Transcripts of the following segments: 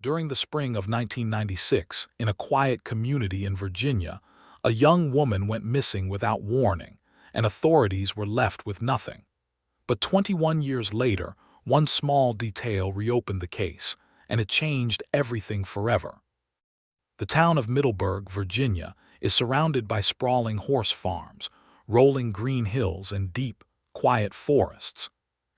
During the spring of 1996, in a quiet community in Virginia, a young woman went missing without warning, and authorities were left with nothing. But 21 years later, one small detail reopened the case, and it changed everything forever. The town of Middleburg, Virginia, is surrounded by sprawling horse farms, rolling green hills, and deep, quiet forests.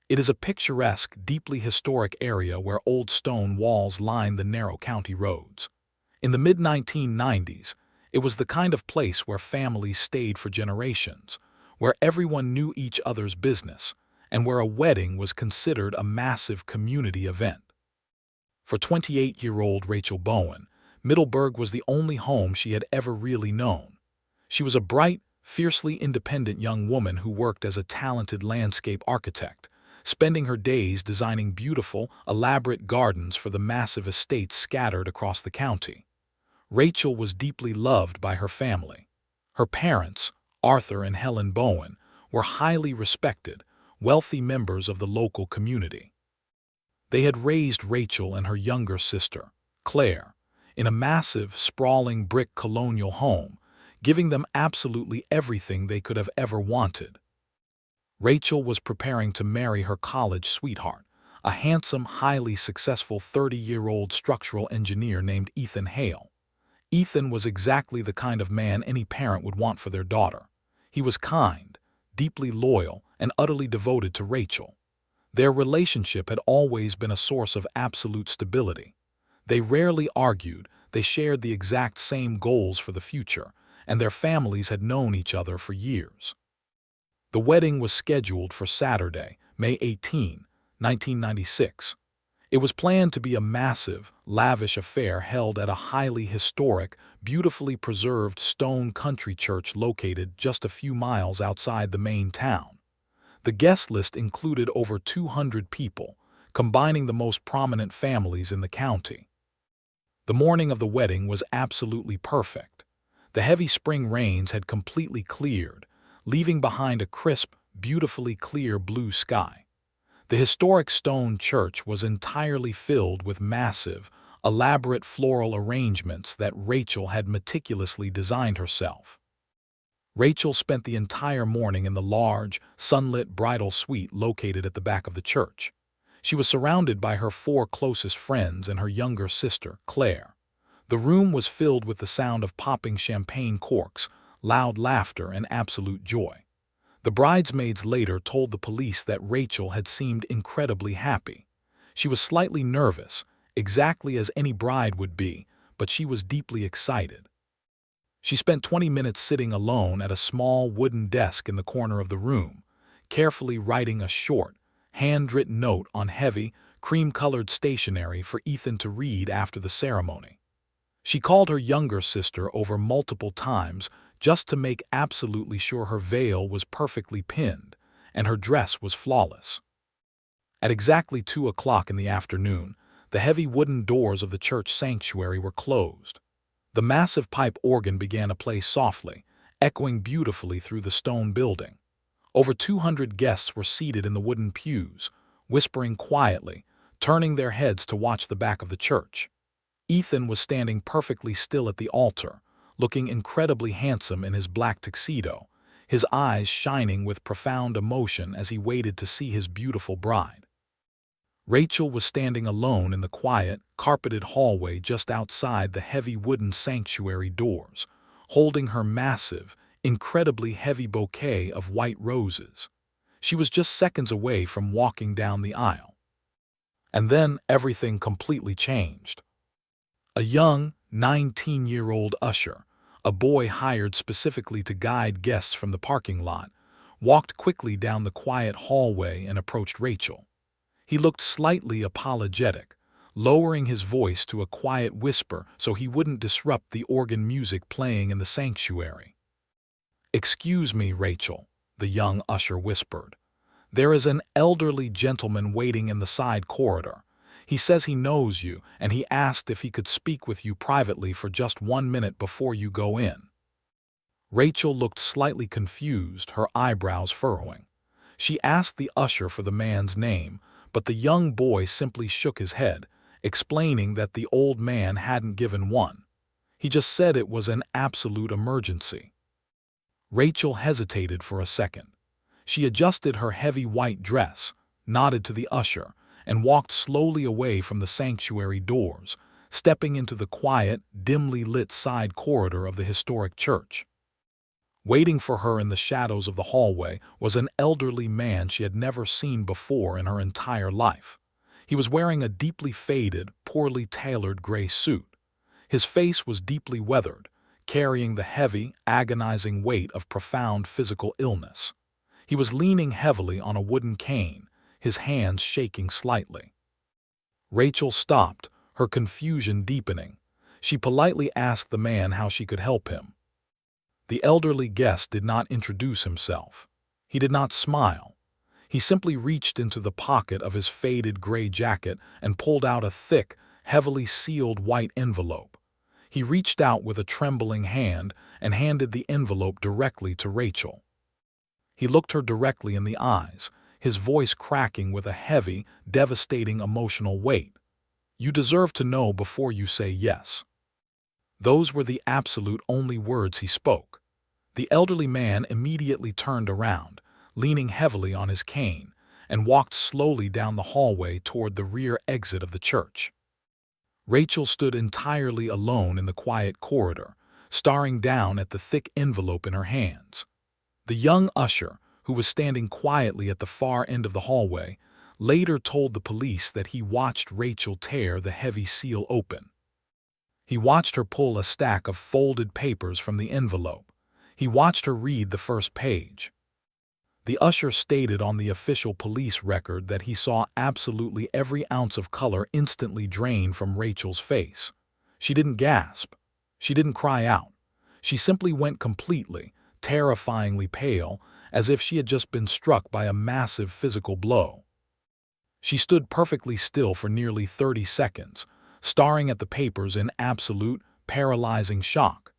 It is a picturesque, deeply historic area where old stone walls line the narrow county roads. In the mid-1990s, it was the kind of place where families stayed for generations, where everyone knew each other's business, and where a wedding was considered a massive community event. For 28-year-old Rachel Bowen, Middleburg was the only home she had ever really known. She was a bright, fiercely independent young woman who worked as a talented landscape architect, spending her days designing beautiful, elaborate gardens for the massive estates scattered across the county. Rachel was deeply loved by her family. Her parents, Arthur and Helen Bowen, were highly respected, wealthy members of the local community. They had raised Rachel and her younger sister, Claire, in a massive, sprawling brick colonial home, giving them absolutely everything they could have ever wanted. Rachel was preparing to marry her college sweetheart, a handsome, highly successful 30-year-old structural engineer named Ethan Hale. Ethan was exactly the kind of man any parent would want for their daughter. He was kind, deeply loyal, and utterly devoted to Rachel. Their relationship had always been a source of absolute stability. They rarely argued, they shared the exact same goals for the future, and their families had known each other for years. The wedding was scheduled for Saturday, May 18, 1996. It was planned to be a massive, lavish affair held at a highly historic, beautifully preserved stone country church located just a few miles outside the main town. The guest list included over 200 people, combining the most prominent families in the county. The morning of the wedding was absolutely perfect. The heavy spring rains had completely cleared, leaving behind a crisp, beautifully clear blue sky. The historic stone church was entirely filled with massive, elaborate floral arrangements that Rachel had meticulously designed herself. Rachel spent the entire morning in the large, sunlit bridal suite located at the back of the church. She was surrounded by her 4 closest friends and her younger sister, Claire. The room was filled with the sound of popping champagne corks, loud laughter, and absolute joy. The bridesmaids later told the police that Rachel had seemed incredibly happy. She was slightly nervous, exactly as any bride would be, but she was deeply excited. She spent 20 minutes sitting alone at a small wooden desk in the corner of the room, carefully writing a short, handwritten note on heavy, cream-colored stationery for Ethan to read after the ceremony. She called her younger sister over multiple times just to make absolutely sure her veil was perfectly pinned and her dress was flawless. At exactly 2 o'clock in the afternoon, the heavy wooden doors of the church sanctuary were closed. The massive pipe organ began to play softly, echoing beautifully through the stone building. Over 200 guests were seated in the wooden pews, whispering quietly, turning their heads to watch the back of the church. Ethan was standing perfectly still at the altar, looking incredibly handsome in his black tuxedo, his eyes shining with profound emotion as he waited to see his beautiful bride. Rachel was standing alone in the quiet, carpeted hallway just outside the heavy wooden sanctuary doors, holding her massive, incredibly heavy bouquet of white roses. She was just seconds away from walking down the aisle. And then everything completely changed. A young, 19-year-old usher, a boy hired specifically to guide guests from the parking lot, walked quickly down the quiet hallway and approached Rachel. He looked slightly apologetic, lowering his voice to a quiet whisper so he wouldn't disrupt the organ music playing in the sanctuary. "Excuse me, Rachel," the young usher whispered. "There is an elderly gentleman waiting in the side corridor. He says he knows you, and he asked if he could speak with you privately for just 1 minute before you go in." Rachel looked slightly confused, her eyebrows furrowing. She asked the usher for the man's name, but the young boy simply shook his head, explaining that the old man hadn't given one. He just said it was an absolute emergency. Rachel hesitated for a second. She adjusted her heavy white dress, nodded to the usher, and walked slowly away from the sanctuary doors, stepping into the quiet, dimly lit side corridor of the historic church. Waiting for her in the shadows of the hallway was an elderly man she had never seen before in her entire life. He was wearing a deeply faded, poorly tailored gray suit. His face was deeply weathered, carrying the heavy, agonizing weight of profound physical illness. He was leaning heavily on a wooden cane, his hands shaking slightly. Rachel stopped, her confusion deepening. She politely asked the man how she could help him. The elderly guest did not introduce himself. He did not smile. He simply reached into the pocket of his faded gray jacket and pulled out a thick, heavily sealed white envelope. He reached out with a trembling hand and handed the envelope directly to Rachel. He looked her directly in the eyes, his voice cracking with a heavy, devastating emotional weight. "You deserve to know before you say yes." Those were the absolute only words he spoke. The elderly man immediately turned around, leaning heavily on his cane, and walked slowly down the hallway toward the rear exit of the church. Rachel stood entirely alone in the quiet corridor, staring down at the thick envelope in her hands. The young usher, who was standing quietly at the far end of the hallway, later told the police that he watched Rachel tear the heavy seal open. He watched her pull a stack of folded papers from the envelope. He watched her read the first page. The usher stated on the official police record that he saw absolutely every ounce of color instantly drain from Rachel's face. She didn't gasp. She didn't cry out. She simply went completely, terrifyingly pale, as if she had just been struck by a massive physical blow. She stood perfectly still for nearly 30 seconds, staring at the papers in absolute, paralyzing shock.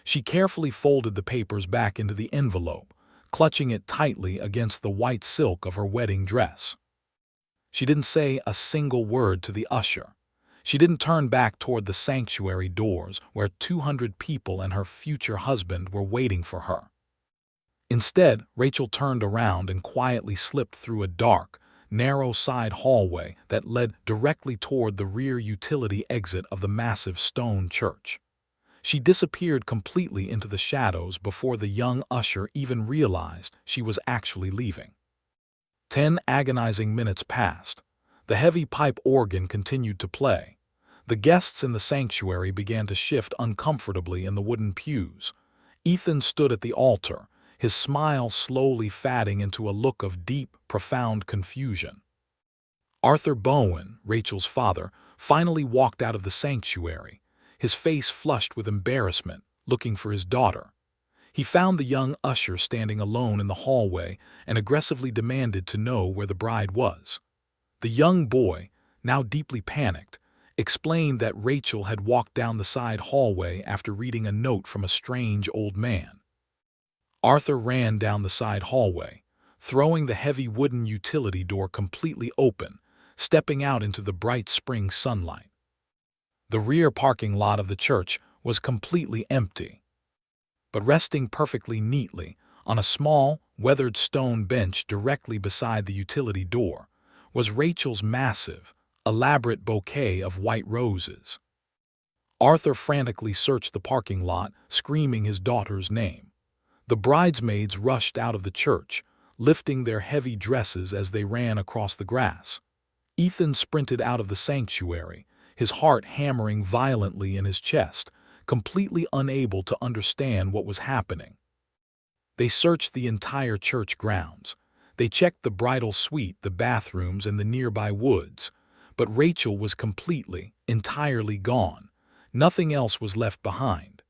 She carefully folded the papers back into the envelope, clutching it tightly against the white silk of her wedding dress. She didn't say a single word to the usher. She didn't turn back toward the sanctuary doors where 200 people and her future husband were waiting for her. Instead, Rachel turned around and quietly slipped through a dark, narrow side hallway that led directly toward the rear utility exit of the massive stone church. She disappeared completely into the shadows before the young usher even realized she was actually leaving. 10 agonizing minutes passed. The heavy pipe organ continued to play. The guests in the sanctuary began to shift uncomfortably in the wooden pews. Ethan stood at the altar, his smile slowly fading into a look of deep, profound confusion. Arthur Bowen, Rachel's father, finally walked out of the sanctuary, his face flushed with embarrassment, looking for his daughter. He found the young usher standing alone in the hallway and aggressively demanded to know where the bride was. The young boy, now deeply panicked, explained that Rachel had walked down the side hallway after reading a note from a strange old man. Arthur ran down the side hallway, throwing the heavy wooden utility door completely open, stepping out into the bright spring sunlight. The rear parking lot of the church was completely empty. But resting perfectly neatly on a small, weathered stone bench directly beside the utility door was Rachel's massive, elaborate bouquet of white roses. Arthur frantically searched the parking lot, screaming his daughter's name. The bridesmaids rushed out of the church, lifting their heavy dresses as they ran across the grass. Ethan sprinted out of the sanctuary, his heart hammering violently in his chest, completely unable to understand what was happening. They searched the entire church grounds. They checked the bridal suite, the bathrooms, and the nearby woods. But Rachel was completely, entirely gone. Nothing else was left behind.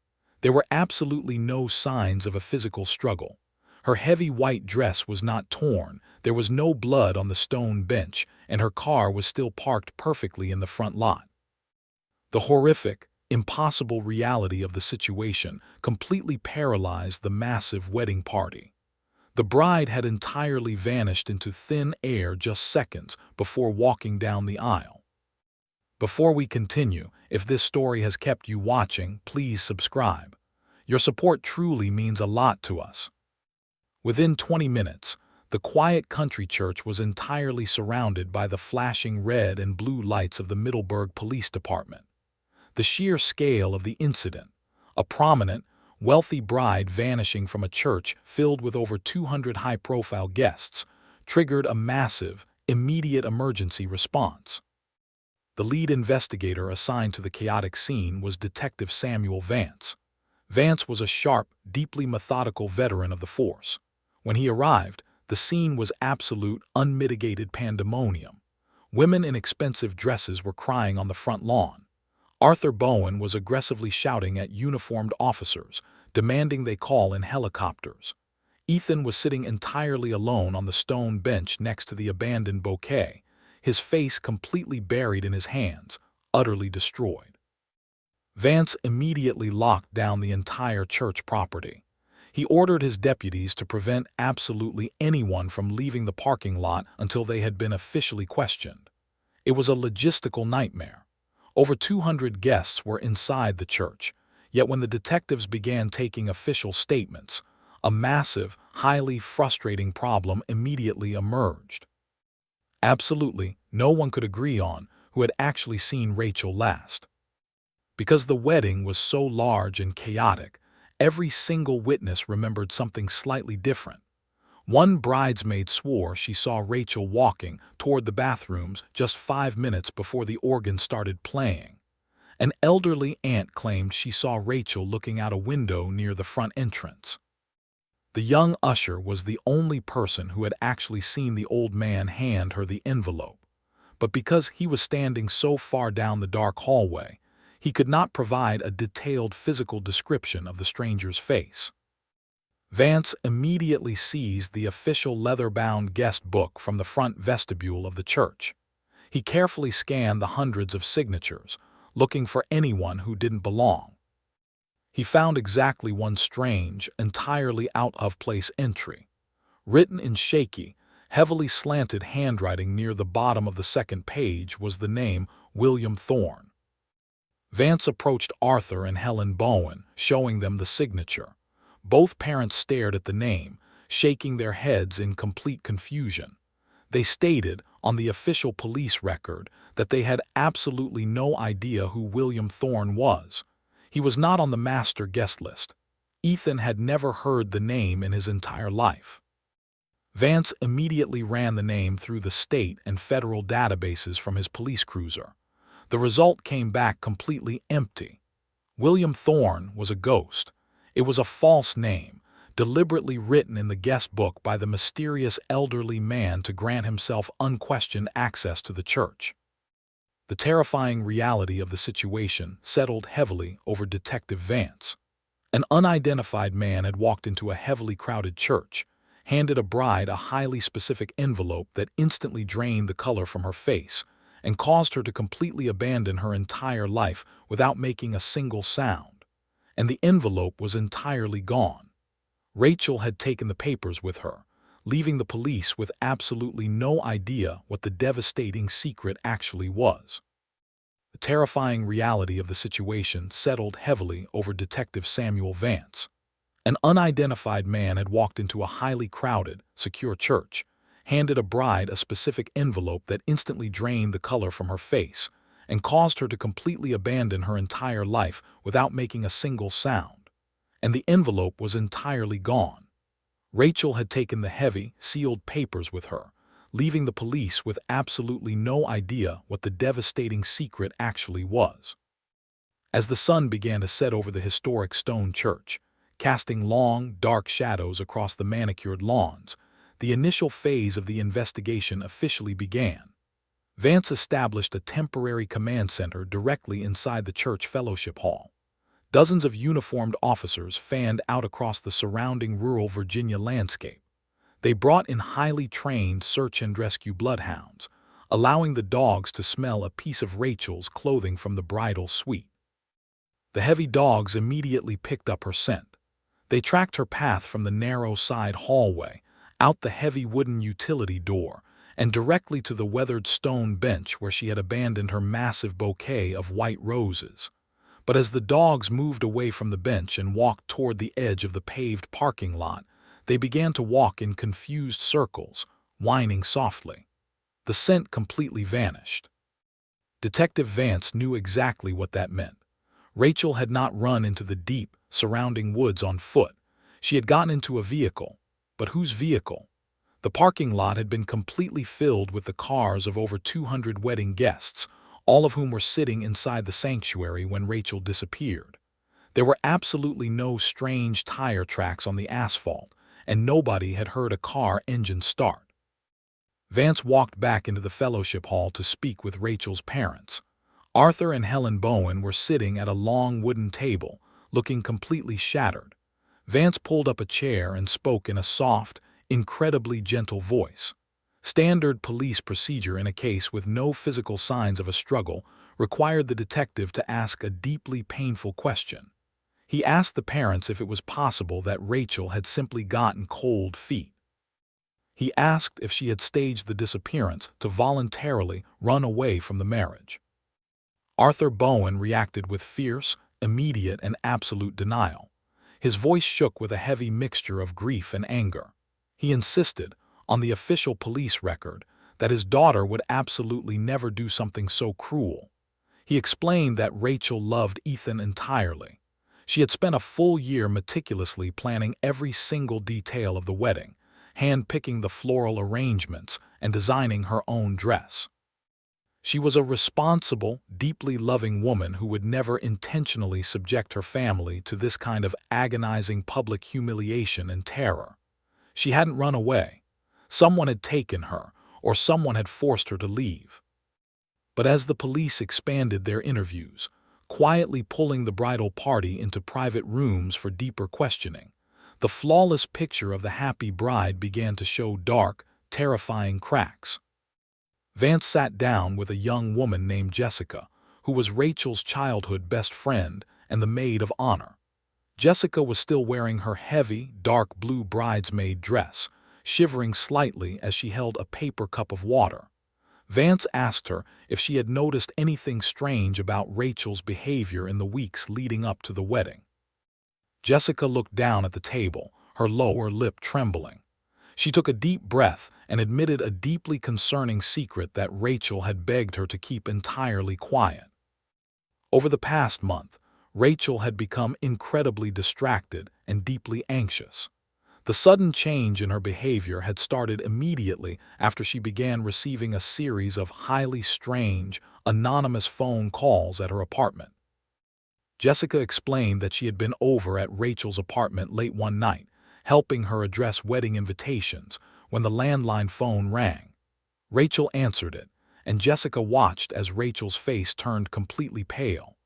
There were absolutely no signs of a physical struggle. Her heavy white dress was not torn, there was no blood on the stone bench, and her car was still parked perfectly in the front lot. The horrific, impossible reality of the situation completely paralyzed the massive wedding party. The bride had entirely vanished into thin air just seconds before walking down the aisle. Before we continue, if this story has kept you watching, please subscribe. Your support truly means a lot to us. Within 20 minutes, the quiet country church was entirely surrounded by the flashing red and blue lights of the Middleburg Police Department. The sheer scale of the incident, a prominent, wealthy bride vanishing from a church filled with over 200 high-profile guests, triggered a massive, immediate emergency response. The lead investigator assigned to the chaotic scene was Detective Samuel Vance. Vance was a sharp, deeply methodical veteran of the force. When he arrived, the scene was absolute, unmitigated pandemonium. Women in expensive dresses were crying on the front lawn. Arthur Bowen was aggressively shouting at uniformed officers, demanding they call in helicopters. Ethan was sitting entirely alone on the stone bench next to the abandoned bouquet, his face completely buried in his hands, utterly destroyed. Vance immediately locked down the entire church property. He ordered his deputies to prevent absolutely anyone from leaving the parking lot until they had been officially questioned. It was a logistical nightmare. Over 200 guests were inside the church, yet when the detectives began taking official statements, a massive, highly frustrating problem immediately emerged. Absolutely no one could agree on who had actually seen Rachel last. Because the wedding was so large and chaotic, every single witness remembered something slightly different. One bridesmaid swore she saw Rachel walking toward the bathrooms just 5 minutes before the organ started playing. An elderly aunt claimed she saw Rachel looking out a window near the front entrance. The young usher was the only person who had actually seen the old man hand her the envelope. But because he was standing so far down the dark hallway, he could not provide a detailed physical description of the stranger's face. Vance immediately seized the official leather-bound guest book from the front vestibule of the church. He carefully scanned the hundreds of signatures, looking for anyone who didn't belong. He found exactly one strange, entirely out-of-place entry. Written in shaky, heavily slanted handwriting near the bottom of the second page was the name William Thorne. Vance approached Arthur and Helen Bowen, showing them the signature. Both parents stared at the name, shaking their heads in complete confusion. They stated, on the official police record, that they had absolutely no idea who William Thorne was. He was not on the master guest list. Ethan had never heard the name in his entire life. Vance immediately ran the name through the state and federal databases from his police cruiser. The result came back completely empty. William Thorne was a ghost. It was a false name, deliberately written in the guest book by the mysterious elderly man to grant himself unquestioned access to the church. The terrifying reality of the situation settled heavily over Detective Vance. An unidentified man had walked into a heavily crowded church, handed a bride a highly specific envelope that instantly drained the color from her face, and caused her to completely abandon her entire life without making a single sound. And the envelope was entirely gone. Rachel had taken the papers with her, leaving the police with absolutely no idea what the devastating secret actually was. The terrifying reality of the situation settled heavily over Detective Samuel Vance. An unidentified man had walked into a highly crowded, secure church, handed a bride a specific envelope that instantly drained the color from her face, and caused her to completely abandon her entire life without making a single sound. And the envelope was entirely gone. Rachel had taken the heavy, sealed papers with her, leaving the police with absolutely no idea what the devastating secret actually was. As the sun began to set over the historic stone church, casting long, dark shadows across the manicured lawns, the initial phase of the investigation officially began. Vance established a temporary command center directly inside the church fellowship hall. Dozens of uniformed officers fanned out across the surrounding rural Virginia landscape. They brought in highly trained search and rescue bloodhounds, allowing the dogs to smell a piece of Rachel's clothing from the bridal suite. The heavy dogs immediately picked up her scent. They tracked her path from the narrow side hallway, out the heavy wooden utility door, and directly to the weathered stone bench where she had abandoned her massive bouquet of white roses. But as the dogs moved away from the bench and walked toward the edge of the paved parking lot, they began to walk in confused circles, whining softly. The scent completely vanished. Detective Vance knew exactly what that meant. Rachel had not run into the deep, surrounding woods on foot. She had gotten into a vehicle. But whose vehicle? The parking lot had been completely filled with the cars of over 200 wedding guests, all of whom were sitting inside the sanctuary when Rachel disappeared. There were absolutely no strange tire tracks on the asphalt, and nobody had heard a car engine start. Vance walked back into the fellowship hall to speak with Rachel's parents. Arthur and Helen Bowen were sitting at a long wooden table, looking completely shattered. Vance pulled up a chair and spoke in a soft, incredibly gentle voice. Standard police procedure in a case with no physical signs of a struggle required the detective to ask a deeply painful question. He asked the parents if it was possible that Rachel had simply gotten cold feet. He asked if she had staged the disappearance to voluntarily run away from the marriage. Arthur Bowen reacted with fierce, immediate, and absolute denial. His voice shook with a heavy mixture of grief and anger. He insisted, on the official police record, that his daughter would absolutely never do something so cruel. He explained that Rachel loved Ethan entirely. She had spent a full year meticulously planning every single detail of the wedding, hand-picking the floral arrangements and designing her own dress. She was a responsible, deeply loving woman who would never intentionally subject her family to this kind of agonizing public humiliation and terror. She hadn't run away. Someone had taken her, or someone had forced her to leave. But as the police expanded their interviews, quietly pulling the bridal party into private rooms for deeper questioning, the flawless picture of the happy bride began to show dark, terrifying cracks. Vance sat down with a young woman named Jessica, who was Rachel's childhood best friend and the maid of honor. Jessica was still wearing her heavy, dark blue bridesmaid dress, shivering slightly as she held a paper cup of water. Vance asked her if she had noticed anything strange about Rachel's behavior in the weeks leading up to the wedding. Jessica looked down at the table, her lower lip trembling. She took a deep breath and admitted a deeply concerning secret that Rachel had begged her to keep entirely quiet. Over the past month, Rachel had become incredibly distracted and deeply anxious. The sudden change in her behavior had started immediately after she began receiving a series of highly strange, anonymous phone calls at her apartment. Jessica explained that she had been over at Rachel's apartment late one night, helping her address wedding invitations, when the landline phone rang. Rachel answered it, and Jessica watched as Rachel's face turned completely pale.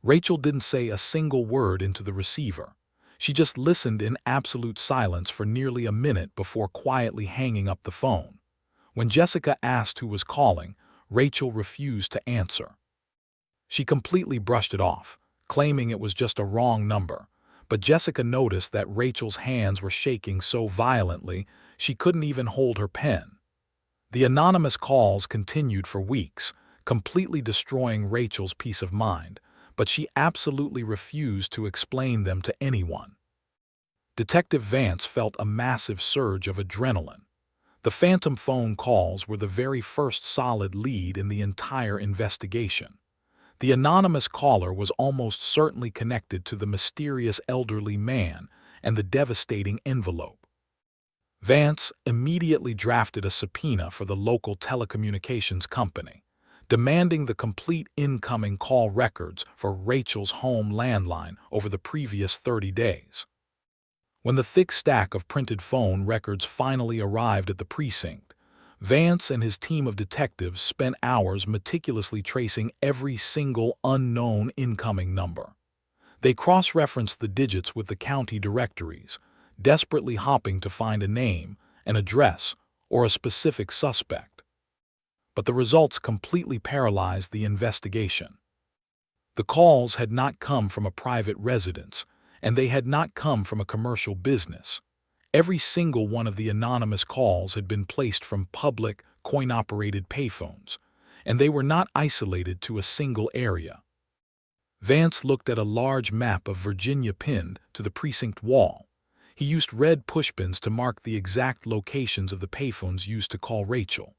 Rachel didn't say a single word into the receiver. She just listened in absolute silence for nearly a minute before quietly hanging up the phone. When Jessica asked who was calling, Rachel refused to answer. She completely brushed it off, claiming it was just a wrong number, but Jessica noticed that Rachel's hands were shaking so violently she couldn't even hold her pen. The anonymous calls continued for weeks, completely destroying Rachel's peace of mind, but she absolutely refused to explain them to anyone. Detective Vance felt a massive surge of adrenaline. The phantom phone calls were the very first solid lead in the entire investigation. The anonymous caller was almost certainly connected to the mysterious elderly man and the devastating envelope. Vance immediately drafted a subpoena for the local telecommunications company, demanding the complete incoming call records for Rachel's home landline over the previous 30 days. When the thick stack of printed phone records finally arrived at the precinct, Vance and his team of detectives spent hours meticulously tracing every single unknown incoming number. They cross-referenced the digits with the county directories, desperately hoping to find a name, an address, or a specific suspect. But the results completely paralyzed the investigation. The calls had not come from a private residence, and they had not come from a commercial business. Every single one of the anonymous calls had been placed from public, coin-operated payphones, and they were not isolated to a single area. Vance looked at a large map of Virginia pinned to the precinct wall. He used red pushpins to mark the exact locations of the payphones used to call Rachel.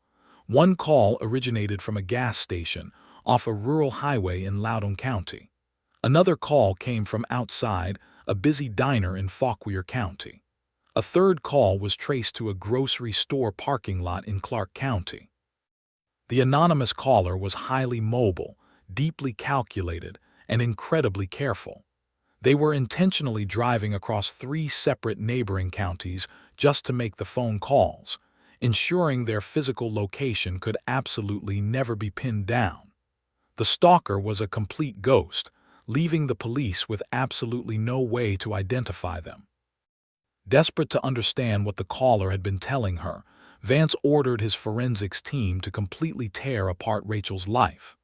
One call originated from a gas station off a rural highway in Loudoun County. Another call came from outside a busy diner in Fauquier County. A third call was traced to a grocery store parking lot in Clark County. The anonymous caller was highly mobile, deeply calculated, and incredibly careful. They were intentionally driving across 3 separate neighboring counties just to make the phone calls, ensuring their physical location could absolutely never be pinned down. The stalker was a complete ghost, leaving the police with absolutely no way to identify them. Desperate to understand what the caller had been telling her, Vance ordered his forensics team to completely tear apart Rachel's life.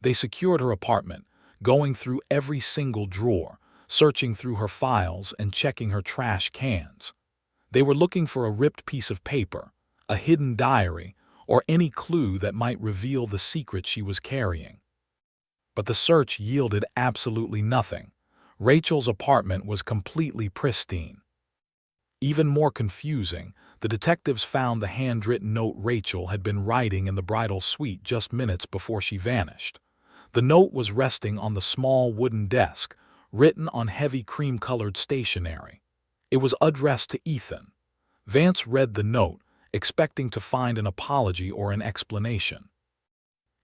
They secured her apartment, going through every single drawer, searching through her files and checking her trash cans. They were looking for a ripped piece of paper, a hidden diary, or any clue that might reveal the secret she was carrying. But the search yielded absolutely nothing. Rachel's apartment was completely pristine. Even more confusing, the detectives found the handwritten note Rachel had been writing in the bridal suite just minutes before she vanished. The note was resting on the small wooden desk, written on heavy cream-colored stationery. It was addressed to Ethan. Vance read the note, expecting to find an apology or an explanation.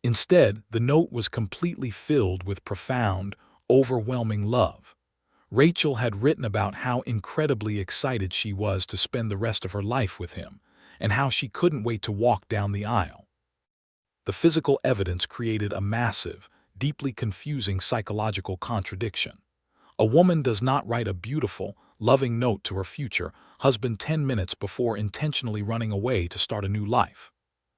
Instead, the note was completely filled with profound, overwhelming love. Rachel had written about how incredibly excited she was to spend the rest of her life with him, and how she couldn't wait to walk down the aisle. The physical evidence created a massive, deeply confusing psychological contradiction. A woman does not write a beautiful, loving note to her future husband 10 minutes before intentionally running away to start a new life.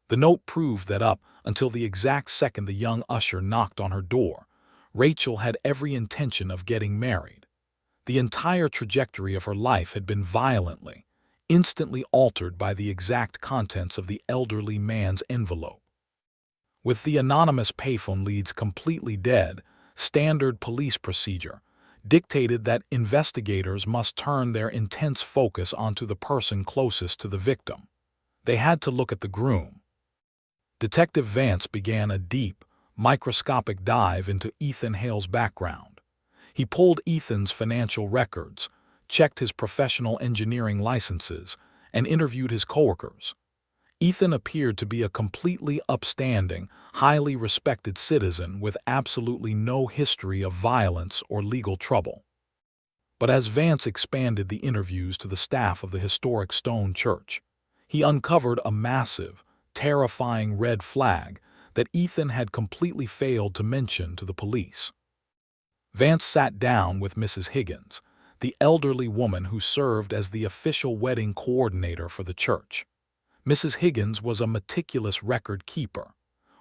The note proved that up until the exact second the young usher knocked on her door, Rachel had every intention of getting married. The entire trajectory of her life had been violently, instantly altered by the exact contents of the elderly man's envelope. With the anonymous payphone leads completely dead, standard police procedure dictated that investigators must turn their intense focus onto the person closest to the victim. They had to look at the groom. Detective Vance began a deep, microscopic dive into Ethan Hale's background. He pulled Ethan's financial records, checked his professional engineering licenses, and interviewed his coworkers. Ethan appeared to be a completely upstanding, highly respected citizen with absolutely no history of violence or legal trouble. But as Vance expanded the interviews to the staff of the historic stone church, he uncovered a massive, terrifying red flag that Ethan had completely failed to mention to the police. Vance sat down with Mrs. Higgins, the elderly woman who served as the official wedding coordinator for the church. Mrs. Higgins was a meticulous record keeper.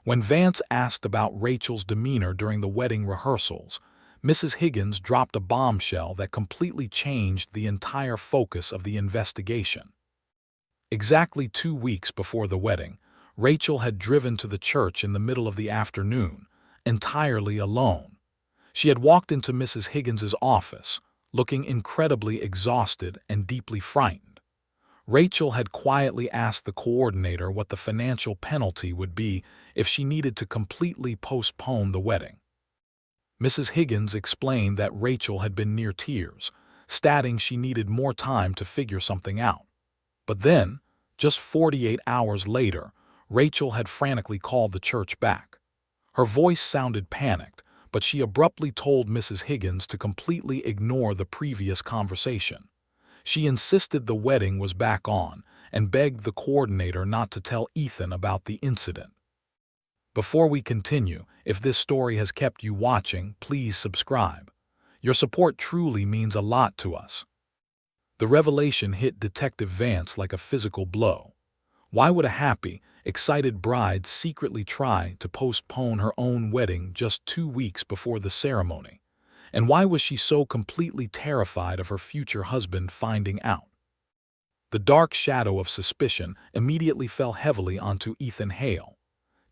When Vance asked about Rachel's demeanor during the wedding rehearsals, Mrs. Higgins dropped a bombshell that completely changed the entire focus of the investigation. Exactly 2 weeks before the wedding, Rachel had driven to the church in the middle of the afternoon, entirely alone. She had walked into Mrs. Higgins's office, looking incredibly exhausted and deeply frightened. Rachel had quietly asked the coordinator what the financial penalty would be if she needed to completely postpone the wedding. Mrs. Higgins explained that Rachel had been near tears, stating she needed more time to figure something out. But then, just 48 hours later, Rachel had frantically called the church back. Her voice sounded panicked, but she abruptly told Mrs. Higgins to completely ignore the previous conversation. She insisted the wedding was back on and begged the coordinator not to tell Ethan about the incident. Before we continue, if this story has kept you watching, please subscribe. Your support truly means a lot to us. The revelation hit Detective Vance like a physical blow. Why would a happy, excited bride secretly try to postpone her own wedding just 2 weeks before the ceremony? And why was she so completely terrified of her future husband finding out? The dark shadow of suspicion immediately fell heavily onto Ethan Hale.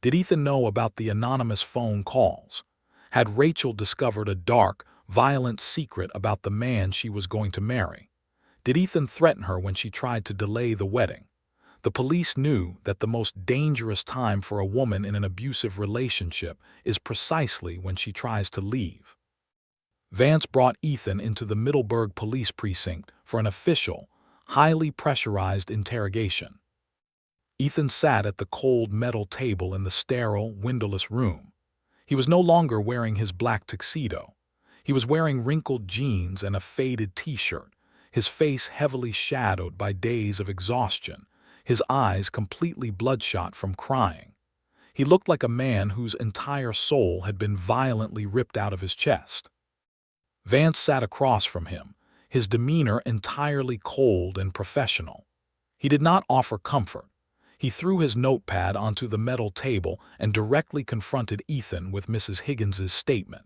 Did Ethan know about the anonymous phone calls? Had Rachel discovered a dark, violent secret about the man she was going to marry? Did Ethan threaten her when she tried to delay the wedding? The police knew that the most dangerous time for a woman in an abusive relationship is precisely when she tries to leave. Vance brought Ethan into the Middleburg police precinct for an official, highly pressurized interrogation. Ethan sat at the cold metal table in the sterile, windowless room. He was no longer wearing his black tuxedo. He was wearing wrinkled jeans and a faded t-shirt, his face heavily shadowed by days of exhaustion, his eyes completely bloodshot from crying. He looked like a man whose entire soul had been violently ripped out of his chest. Vance sat across from him, his demeanor entirely cold and professional. He did not offer comfort. He threw his notepad onto the metal table and directly confronted Ethan with Mrs. Higgins's statement.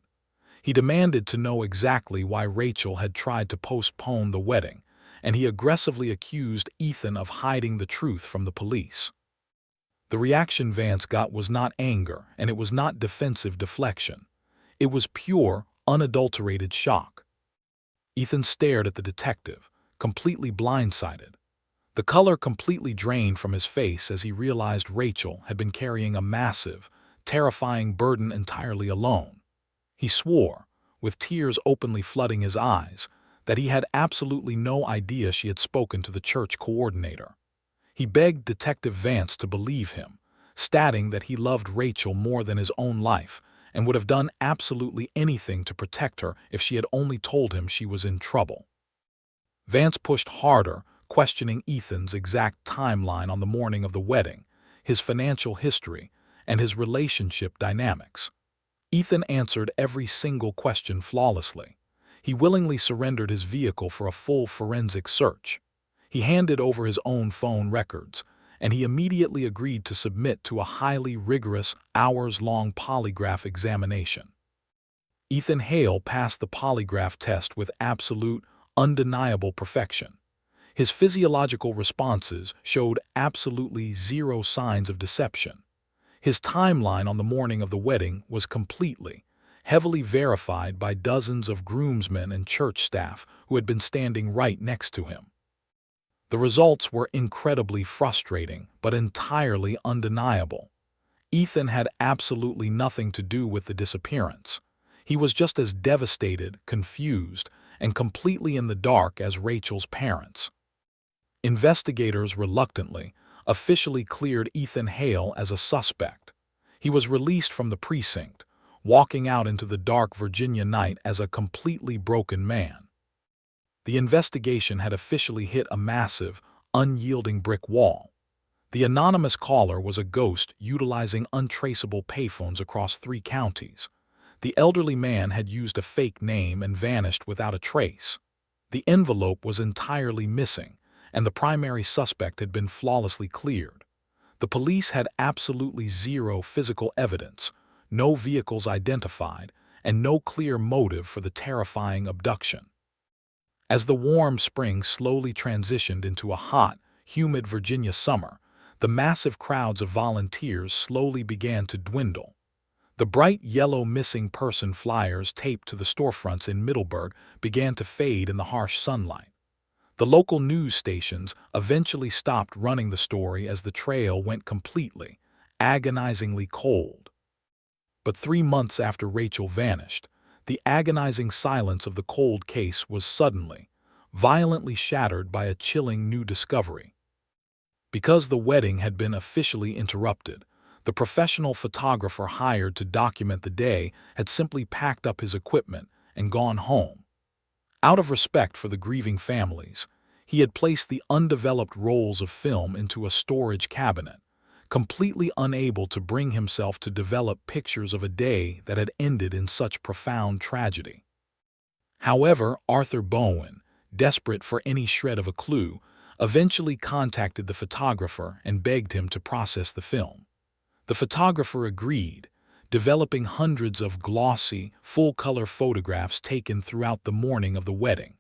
He demanded to know exactly why Rachel had tried to postpone the wedding, and he aggressively accused Ethan of hiding the truth from the police. The reaction Vance got was not anger, and it was not defensive deflection. It was pure, unadulterated shock. Ethan stared at the detective, completely blindsided. The color completely drained from his face as he realized Rachel had been carrying a massive, terrifying burden entirely alone. He swore, with tears openly flooding his eyes, that he had absolutely no idea she had spoken to the church coordinator. He begged Detective Vance to believe him, stating that he loved Rachel more than his own life and would have done absolutely anything to protect her if she had only told him she was in trouble. Vance pushed harder, questioning Ethan's exact timeline on the morning of the wedding, his financial history, and his relationship dynamics. Ethan answered every single question flawlessly. He willingly surrendered his vehicle for a full forensic search. He handed over his own phone records, and he immediately agreed to submit to a highly rigorous, hours-long polygraph examination. Ethan Hale passed the polygraph test with absolute, undeniable perfection. His physiological responses showed absolutely zero signs of deception. His timeline on the morning of the wedding was completely, heavily verified by dozens of groomsmen and church staff who had been standing right next to him. The results were incredibly frustrating, but entirely undeniable. Ethan had absolutely nothing to do with the disappearance. He was just as devastated, confused, and completely in the dark as Rachel's parents. Investigators reluctantly, officially cleared Ethan Hale as a suspect. He was released from the precinct, walking out into the dark Virginia night as a completely broken man. The investigation had officially hit a massive, unyielding brick wall. The anonymous caller was a ghost utilizing untraceable payphones across 3 counties. The elderly man had used a fake name and vanished without a trace. The envelope was entirely missing, and the primary suspect had been flawlessly cleared. The police had absolutely zero physical evidence, no vehicles identified, and no clear motive for the terrifying abduction. As the warm spring slowly transitioned into a hot, humid Virginia summer, the massive crowds of volunteers slowly began to dwindle. The bright yellow missing person flyers taped to the storefronts in Middleburg began to fade in the harsh sunlight. The local news stations eventually stopped running the story as the trail went completely, agonizingly cold. But 3 months after Rachel vanished, the agonizing silence of the cold case was suddenly, violently shattered by a chilling new discovery. Because the wedding had been officially interrupted, the professional photographer hired to document the day had simply packed up his equipment and gone home. Out of respect for the grieving families, he had placed the undeveloped rolls of film into a storage cabinet, completely unable to bring himself to develop pictures of a day that had ended in such profound tragedy. However, Arthur Bowen, desperate for any shred of a clue, eventually contacted the photographer and begged him to process the film. The photographer agreed, developing hundreds of glossy, full-color photographs taken throughout the morning of the wedding.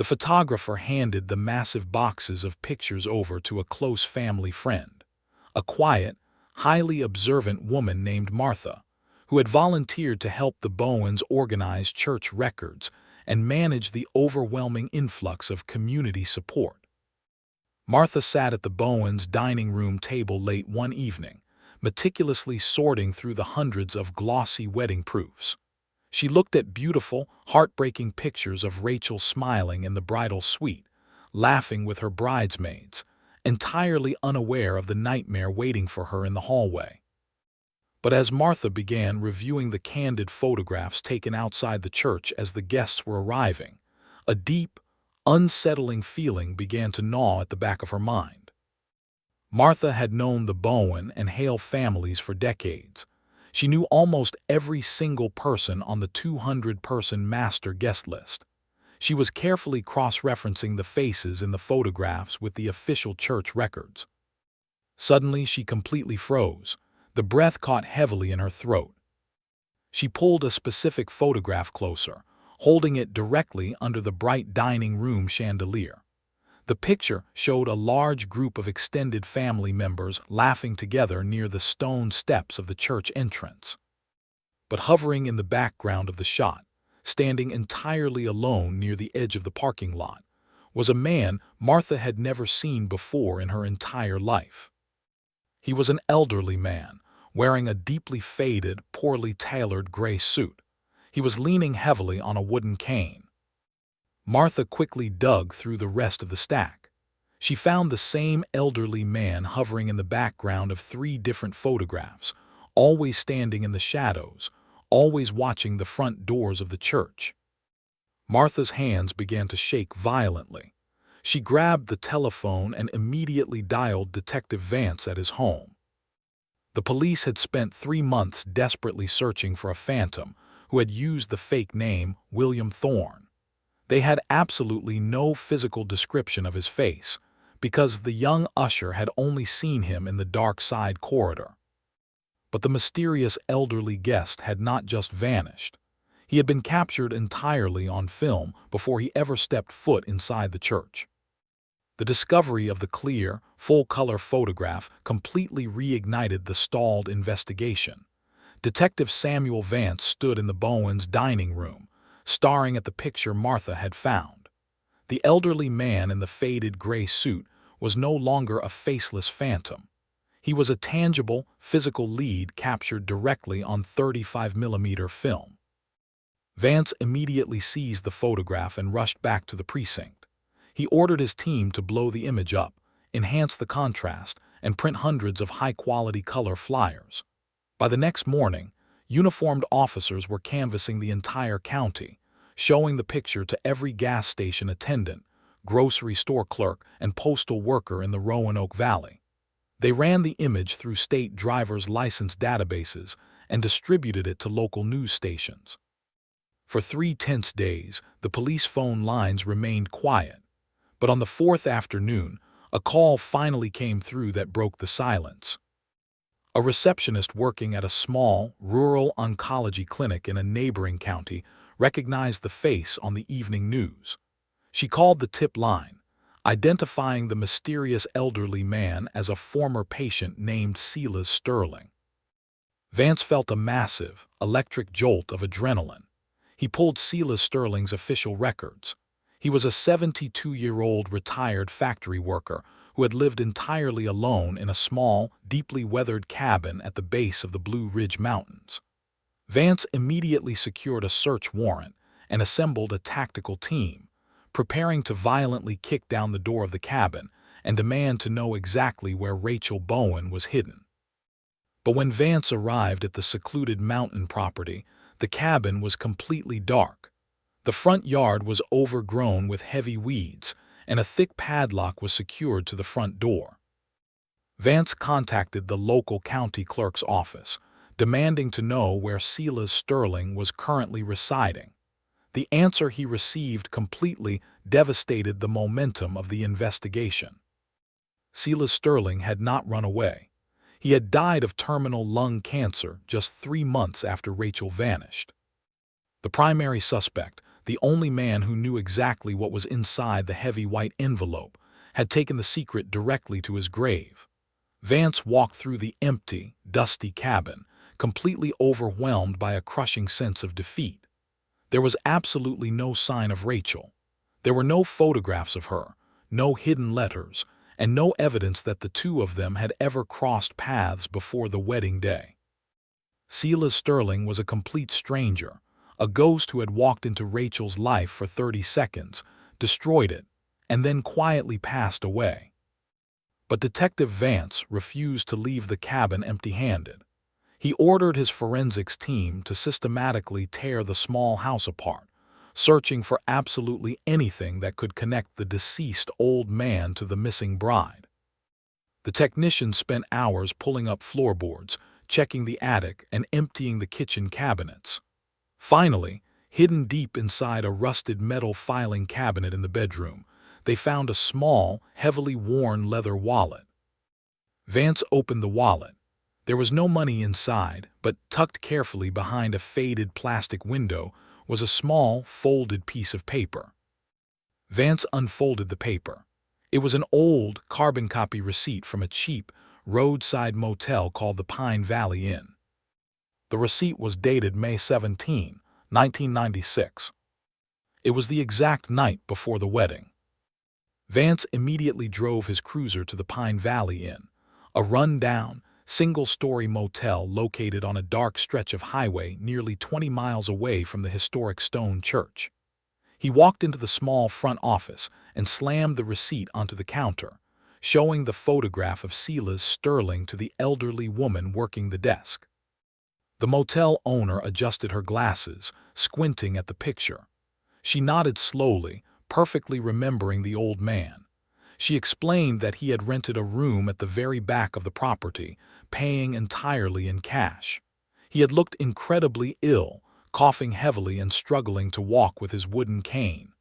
The photographer handed the massive boxes of pictures over to a close family friend, a quiet, highly observant woman named Martha, who had volunteered to help the Bowens organize church records and manage the overwhelming influx of community support. Martha sat at the Bowens' dining room table late one evening, meticulously sorting through the hundreds of glossy wedding proofs. She looked at beautiful, heartbreaking pictures of Rachel smiling in the bridal suite, laughing with her bridesmaids, entirely unaware of the nightmare waiting for her in the hallway. But as Martha began reviewing the candid photographs taken outside the church as the guests were arriving, a deep, unsettling feeling began to gnaw at the back of her mind. Martha had known the Bowen and Hale families for decades. She knew almost every single person on the 200-person master guest list. She was carefully cross-referencing the faces in the photographs with the official church records. Suddenly, she completely froze. The breath caught heavily in her throat. She pulled a specific photograph closer, holding it directly under the bright dining room chandelier. The picture showed a large group of extended family members laughing together near the stone steps of the church entrance. But hovering in the background of the shot, standing entirely alone near the edge of the parking lot, was a man Martha had never seen before in her entire life. He was an elderly man, wearing a deeply faded, poorly tailored gray suit. He was leaning heavily on a wooden cane. Martha quickly dug through the rest of the stack. She found the same elderly man hovering in the background of 3 different photographs, always standing in the shadows, always watching the front doors of the church. Martha's hands began to shake violently. She grabbed the telephone and immediately dialed Detective Vance at his home. The police had spent 3 months desperately searching for a phantom who had used the fake name William Thorne. They had absolutely no physical description of his face, because the young usher had only seen him in the dark side corridor. But the mysterious elderly guest had not just vanished. He had been captured entirely on film before he ever stepped foot inside the church. The discovery of the clear, full-color photograph completely reignited the stalled investigation. Detective Samuel Vance stood in the Bowens' dining room, staring at the picture Martha had found. The elderly man in the faded gray suit was no longer a faceless phantom. He was a tangible, physical lead captured directly on 35mm film. Vance immediately seized the photograph and rushed back to the precinct. He ordered his team to blow the image up, enhance the contrast, and print hundreds of high-quality color flyers. By the next morning, uniformed officers were canvassing the entire county, showing the picture to every gas station attendant, grocery store clerk, and postal worker in the Roanoke Valley. They ran the image through state driver's license databases and distributed it to local news stations. For 3 tense days, the police phone lines remained quiet, but on the 4th afternoon, a call finally came through that broke the silence. A receptionist working at a small, rural oncology clinic in a neighboring county recognized the face on the evening news. She called the tip line, identifying the mysterious elderly man as a former patient named Silas Sterling. Vance felt a massive, electric jolt of adrenaline. He pulled Silas Sterling's official records. He was a 72-year-old retired factory worker who had lived entirely alone in a small, deeply weathered cabin at the base of the Blue Ridge Mountains. Vance immediately secured a search warrant and assembled a tactical team, preparing to violently kick down the door of the cabin and demand to know exactly where Rachel Bowen was hidden. But when Vance arrived at the secluded mountain property, the cabin was completely dark. The front yard was overgrown with heavy weeds, and a thick padlock was secured to the front door. Vance contacted the local county clerk's office, demanding to know where Silas Sterling was currently residing. The answer he received completely devastated the momentum of the investigation. Silas Sterling had not run away. He had died of terminal lung cancer just 3 months after Rachel vanished. The primary suspect, the the only man who knew exactly what was inside the heavy white envelope, had taken the secret directly to his grave. Vance walked through the empty, dusty cabin, completely overwhelmed by a crushing sense of defeat. There was absolutely no sign of Rachel. There were no photographs of her, no hidden letters, and no evidence that the two of them had ever crossed paths before the wedding day. Silas Sterling was a complete stranger, a ghost who had walked into Rachel's life for 30 seconds, destroyed it, and then quietly passed away. But Detective Vance refused to leave the cabin empty-handed. He ordered his forensics team to systematically tear the small house apart, searching for absolutely anything that could connect the deceased old man to the missing bride. The technicians spent hours pulling up floorboards, checking the attic, and emptying the kitchen cabinets. Finally, hidden deep inside a rusted metal filing cabinet in the bedroom, they found a small, heavily worn leather wallet. Vance opened the wallet. There was no money inside, but tucked carefully behind a faded plastic window was a small, folded piece of paper. Vance unfolded the paper. It was an old, carbon copy receipt from a cheap, roadside motel called the Pine Valley Inn. The receipt was dated May 17, 1996. It was the exact night before the wedding. Vance immediately drove his cruiser to the Pine Valley Inn, a run-down, single-story motel located on a dark stretch of highway nearly 20 miles away from the historic stone church. He walked into the small front office and slammed the receipt onto the counter, showing the photograph of Silas Sterling to the elderly woman working the desk. The motel owner adjusted her glasses, squinting at the picture. She nodded slowly, perfectly remembering the old man. She explained that he had rented a room at the very back of the property, paying entirely in cash. He had looked incredibly ill, coughing heavily and struggling to walk with his wooden cane.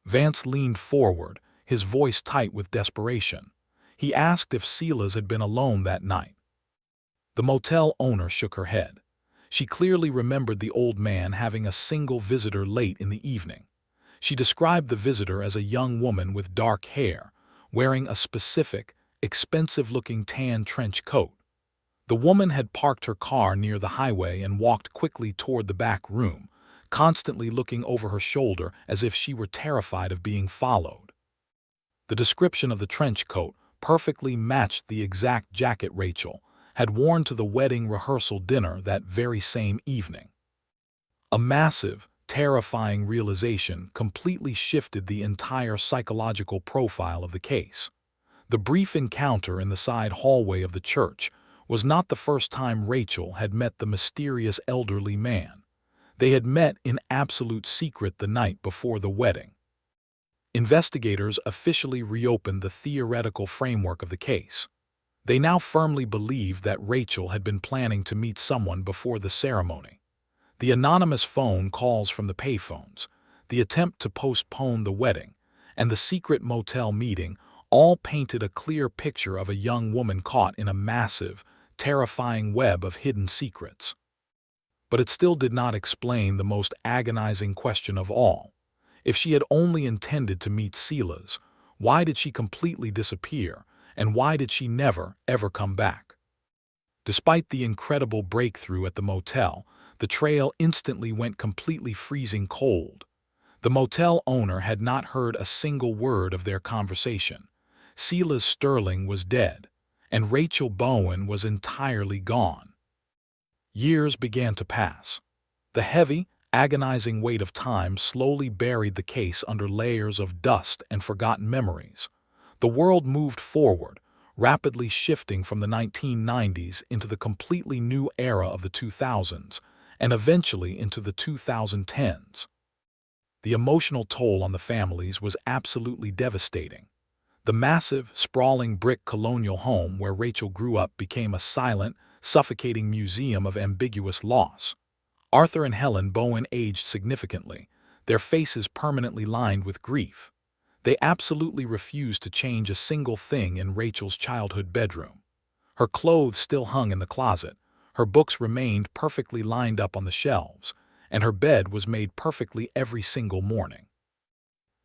Vance leaned forward, his voice tight with desperation. He asked if Silas had been alone that night. The motel owner shook her head. She clearly remembered the old man having a single visitor late in the evening. She described the visitor as a young woman with dark hair, wearing a specific, expensive-looking tan trench coat. The woman had parked her car near the highway and walked quickly toward the back room, constantly looking over her shoulder as if she were terrified of being followed. The description of the trench coat perfectly matched the exact jacket Rachel had worn to the wedding rehearsal dinner that very same evening. A massive, terrifying realization completely shifted the entire psychological profile of the case. The brief encounter in the side hallway of the church was not the first time Rachel had met the mysterious elderly man. They had met in absolute secret the night before the wedding. Investigators officially reopened the theoretical framework of the case. They now firmly believed that Rachel had been planning to meet someone before the ceremony. The anonymous phone calls from the payphones, the attempt to postpone the wedding, and the secret motel meeting all painted a clear picture of a young woman caught in a massive, terrifying web of hidden secrets. But it still did not explain the most agonizing question of all. If she had only intended to meet Silas, why did she completely disappear, and why did she never, ever come back? Despite the incredible breakthrough at the motel, the trail instantly went completely freezing cold. The motel owner had not heard a single word of their conversation. Silas Sterling was dead, and Rachel Bowen was entirely gone. Years began to pass. The heavy, agonizing weight of time slowly buried the case under layers of dust and forgotten memories. The world moved forward, rapidly shifting from the 1990s into the completely new era of the 2000s, and eventually into the 2010s. The emotional toll on the families was absolutely devastating. The massive, sprawling brick colonial home where Rachel grew up became a silent, suffocating museum of ambiguous loss. Arthur and Helen Bowen aged significantly, their faces permanently lined with grief. They absolutely refused to change a single thing in Rachel's childhood bedroom. Her clothes still hung in the closet, her books remained perfectly lined up on the shelves, and her bed was made perfectly every single morning.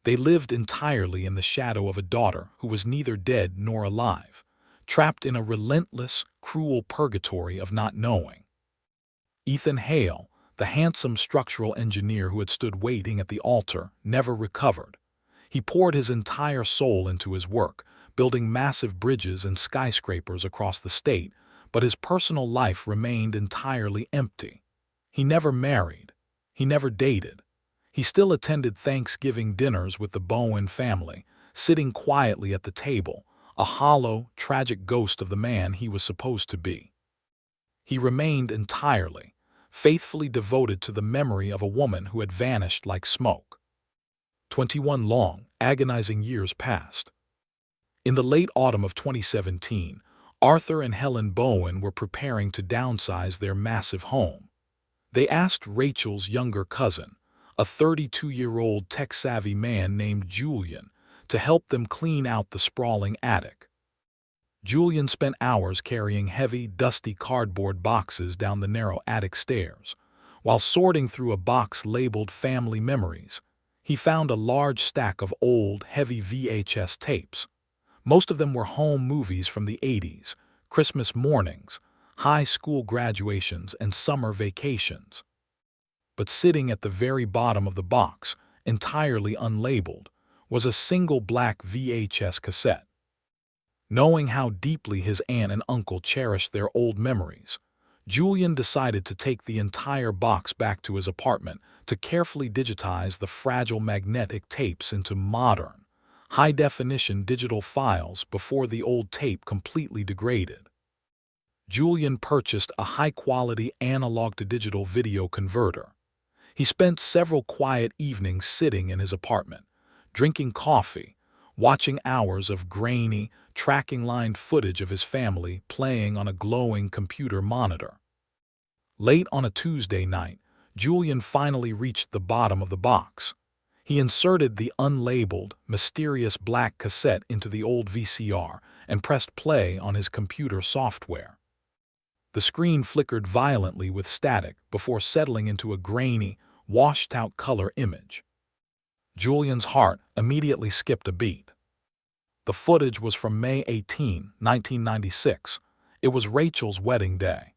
They lived entirely in the shadow of a daughter who was neither dead nor alive, trapped in a relentless, cruel purgatory of not knowing. Ethan Hale, the handsome structural engineer who had stood waiting at the altar, never recovered. He poured his entire soul into his work, building massive bridges and skyscrapers across the state, but his personal life remained entirely empty. He never married. He never dated. He still attended Thanksgiving dinners with the Bowen family, sitting quietly at the table, a hollow, tragic ghost of the man he was supposed to be. He remained entirely, faithfully devoted to the memory of a woman who had vanished like smoke. 21 long, agonizing years passed. In the late autumn of 2017, Arthur and Helen Bowen were preparing to downsize their massive home. They asked Rachel's younger cousin, a 32-year-old tech-savvy man named Julian, to help them clean out the sprawling attic. Julian spent hours carrying heavy, dusty cardboard boxes down the narrow attic stairs. While sorting through a box labeled Family Memories, he found a large stack of old, heavy VHS tapes. Most of them were home movies from the 80s, Christmas mornings, high school graduations, and summer vacations. But sitting at the very bottom of the box, entirely unlabeled, was a single black VHS cassette. Knowing how deeply his aunt and uncle cherished their old memories, Julian decided to take the entire box back to his apartment to carefully digitize the fragile magnetic tapes into modern, high-definition digital files before the old tape completely degraded. Julian purchased a high-quality analog-to-digital video converter. He spent several quiet evenings sitting in his apartment, drinking coffee, watching hours of grainy, tracking-lined footage of his family playing on a glowing computer monitor. Late on a Tuesday night, Julian finally reached the bottom of the box. He inserted the unlabeled, mysterious black cassette into the old VCR and pressed play on his computer software. The screen flickered violently with static before settling into a grainy, washed-out color image. Julian's heart immediately skipped a beat. The footage was from May 18, 1996. It was Rachel's wedding day.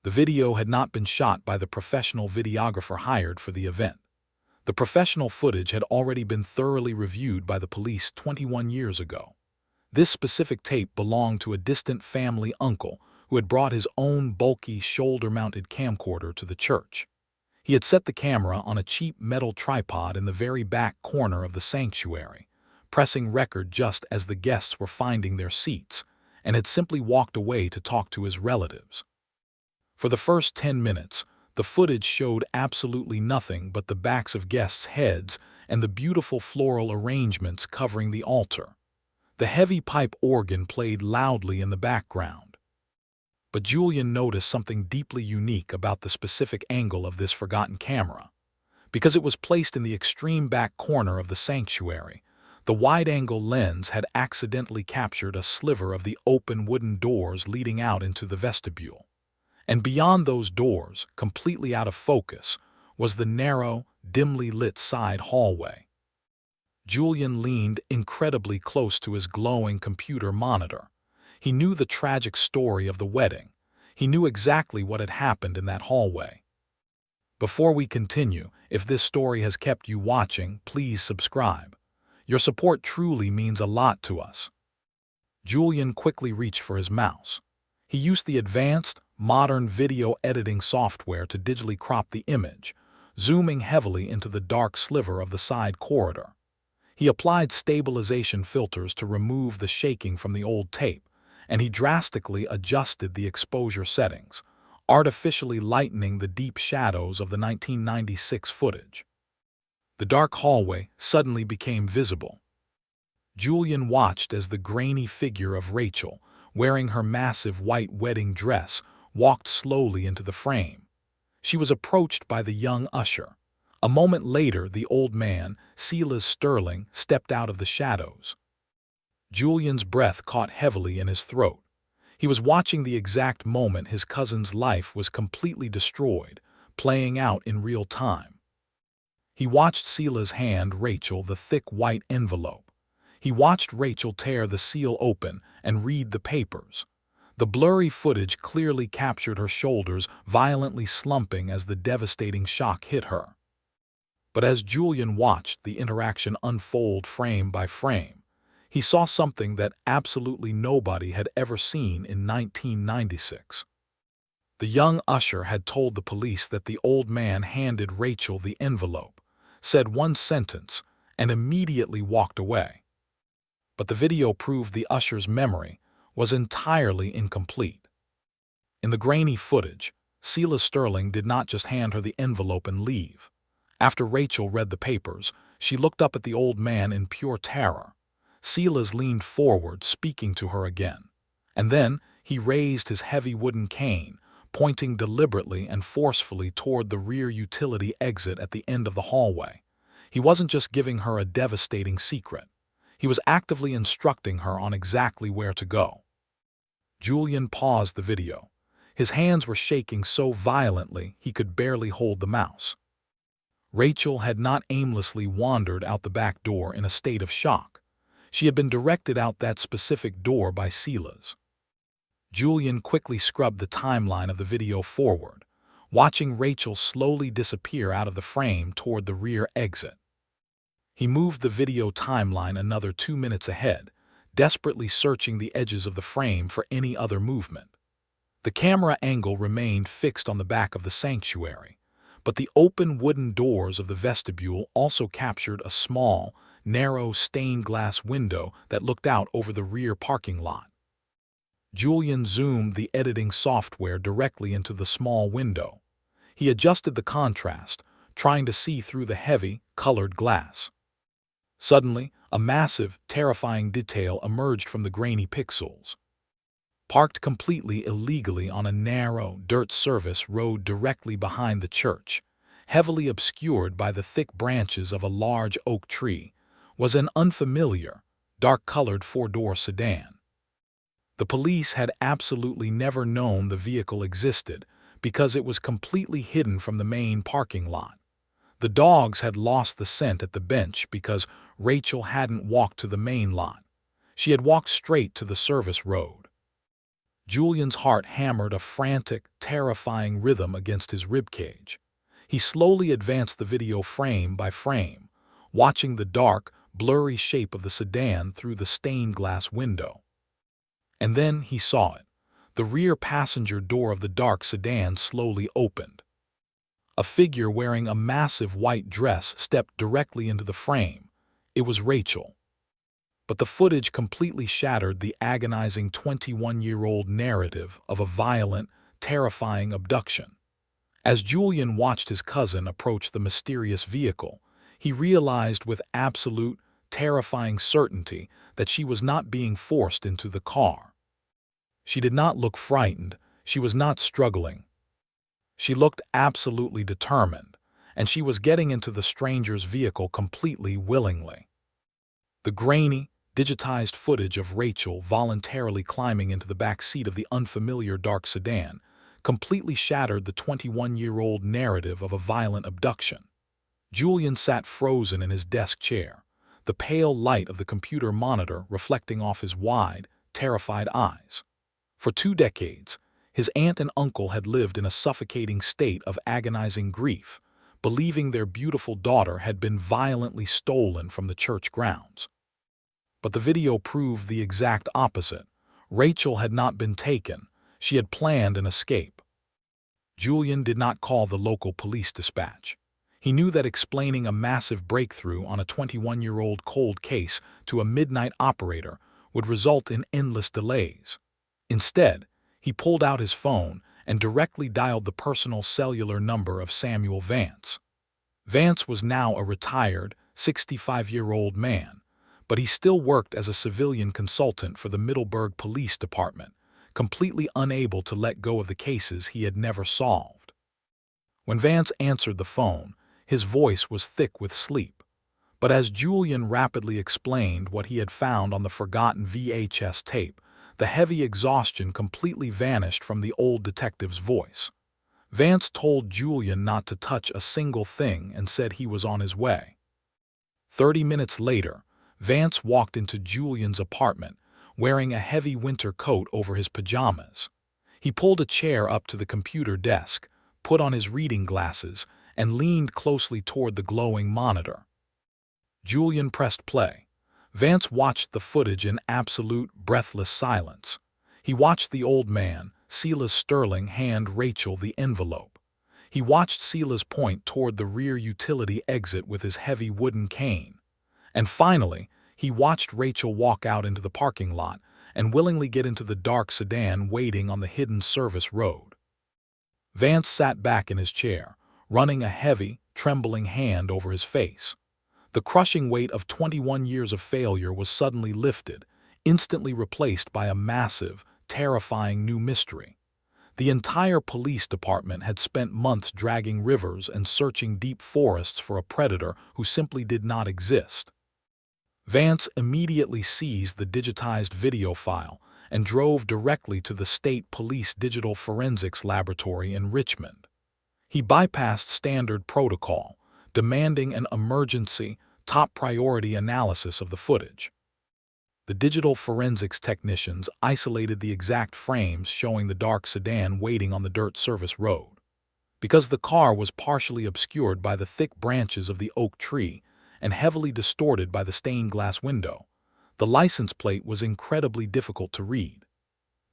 The video had not been shot by the professional videographer hired for the event. The professional footage had already been thoroughly reviewed by the police 21 years ago. This specific tape belonged to a distant family uncle who had brought his own bulky shoulder-mounted camcorder to the church. He had set the camera on a cheap metal tripod in the very back corner of the sanctuary, pressing record just as the guests were finding their seats, and had simply walked away to talk to his relatives. For the first 10 minutes, the footage showed absolutely nothing but the backs of guests' heads and the beautiful floral arrangements covering the altar. The heavy pipe organ played loudly in the background. But Julian noticed something deeply unique about the specific angle of this forgotten camera. Because it was placed in the extreme back corner of the sanctuary, the wide-angle lens had accidentally captured a sliver of the open wooden doors leading out into the vestibule. And beyond those doors, completely out of focus, was the narrow, dimly lit side hallway. Julian leaned incredibly close to his glowing computer monitor. He knew the tragic story of the wedding. He knew exactly what had happened in that hallway. Before we continue, if this story has kept you watching, please subscribe. Your support truly means a lot to us. Julian quickly reached for his mouse. He used the advanced, modern video editing software to digitally crop the image, zooming heavily into the dark sliver of the side corridor. He applied stabilization filters to remove the shaking from the old tape, and he drastically adjusted the exposure settings, artificially lightening the deep shadows of the 1996 footage. The dark hallway suddenly became visible. Julian watched as the grainy figure of Rachel, wearing her massive white wedding dress, walked slowly into the frame. She was approached by the young usher. A moment later, the old man, Silas Sterling, stepped out of the shadows. Julian's breath caught heavily in his throat. He was watching the exact moment his cousin's life was completely destroyed, playing out in real time. He watched Sela's hand Rachel the thick white envelope. He watched Rachel tear the seal open and read the papers. The blurry footage clearly captured her shoulders violently slumping as the devastating shock hit her. But as Julian watched the interaction unfold frame by frame, he saw something that absolutely nobody had ever seen in 1996. The young usher had told the police that the old man handed Rachel the envelope, said one sentence, and immediately walked away. But the video proved the usher's memory was entirely incomplete. In the grainy footage, Sela Sterling did not just hand her the envelope and leave. After Rachel read the papers, she looked up at the old man in pure terror. Sela's leaned forward, speaking to her again. And then he raised his heavy wooden cane, pointing deliberately and forcefully toward the rear utility exit at the end of the hallway. He wasn't just giving her a devastating secret. He was actively instructing her on exactly where to go. Julian paused the video. His hands were shaking so violently he could barely hold the mouse. Rachel had not aimlessly wandered out the back door in a state of shock. She had been directed out that specific door by Sela's. Julian quickly scrubbed the timeline of the video forward, watching Rachel slowly disappear out of the frame toward the rear exit. He moved the video timeline another 2 minutes ahead, desperately searching the edges of the frame for any other movement. The camera angle remained fixed on the back of the sanctuary, but the open wooden doors of the vestibule also captured a small, narrow stained glass window that looked out over the rear parking lot. Julian zoomed the editing software directly into the small window. He adjusted the contrast, trying to see through the heavy, colored glass. Suddenly, a massive, terrifying detail emerged from the grainy pixels. Parked completely illegally on a narrow, dirt service road directly behind the church, heavily obscured by the thick branches of a large oak tree, was an unfamiliar, dark-colored four-door sedan. The police had absolutely never known the vehicle existed because it was completely hidden from the main parking lot. The dogs had lost the scent at the bench because Rachel hadn't walked to the main lot. She had walked straight to the service road. Julian's heart hammered a frantic, terrifying rhythm against his ribcage. He slowly advanced the video frame by frame, watching the dark, blurry shape of the sedan through the stained glass window. And then he saw it. The rear passenger door of the dark sedan slowly opened. A figure wearing a massive white dress stepped directly into the frame. It was Rachel. But the footage completely shattered the agonizing 21-year-old narrative of a violent, terrifying abduction. As Julian watched his cousin approach the mysterious vehicle, he realized with absolute, terrifying certainty that she was not being forced into the car. She did not look frightened. She was not struggling. She looked absolutely determined, and she was getting into the stranger's vehicle completely willingly. The grainy, digitized footage of Rachel voluntarily climbing into the back seat of the unfamiliar dark sedan completely shattered the 21-year-old narrative of a violent abduction. Julian sat frozen in his desk chair, the pale light of the computer monitor reflecting off his wide, terrified eyes. For 2 decades, his aunt and uncle had lived in a suffocating state of agonizing grief, believing their beautiful daughter had been violently stolen from the church grounds. But the video proved the exact opposite. Rachel had not been taken. She had planned an escape. Julian did not call the local police dispatch. He knew that explaining a massive breakthrough on a 21-year-old cold case to a midnight operator would result in endless delays. Instead, he pulled out his phone and directly dialed the personal cellular number of Samuel Vance. Vance was now a retired, 65-year-old man, but he still worked as a civilian consultant for the Middleburg Police Department, completely unable to let go of the cases he had never solved. When Vance answered the phone, his voice was thick with sleep. But as Julian rapidly explained what he had found on the forgotten VHS tape, the heavy exhaustion completely vanished from the old detective's voice. Vance told Julian not to touch a single thing and said he was on his way. 30 minutes later, Vance walked into Julian's apartment, wearing a heavy winter coat over his pajamas. He pulled a chair up to the computer desk, put on his reading glasses, and leaned closely toward the glowing monitor. Julian pressed play. Vance watched the footage in absolute, breathless silence. He watched the old man, Silas Sterling, hand Rachel the envelope. He watched Silas point toward the rear utility exit with his heavy wooden cane. And finally, he watched Rachel walk out into the parking lot and willingly get into the dark sedan waiting on the hidden service road. Vance sat back in his chair, running a heavy, trembling hand over his face. The crushing weight of 21 years of failure was suddenly lifted, instantly replaced by a massive, terrifying new mystery. The entire police department had spent months dragging rivers and searching deep forests for a predator who simply did not exist. Vance immediately seized the digitized video file and drove directly to the State Police Digital Forensics Laboratory in Richmond. He bypassed standard protocol, demanding an emergency, top-priority analysis of the footage. The digital forensics technicians isolated the exact frames showing the dark sedan waiting on the dirt service road. Because the car was partially obscured by the thick branches of the oak tree and heavily distorted by the stained glass window, the license plate was incredibly difficult to read.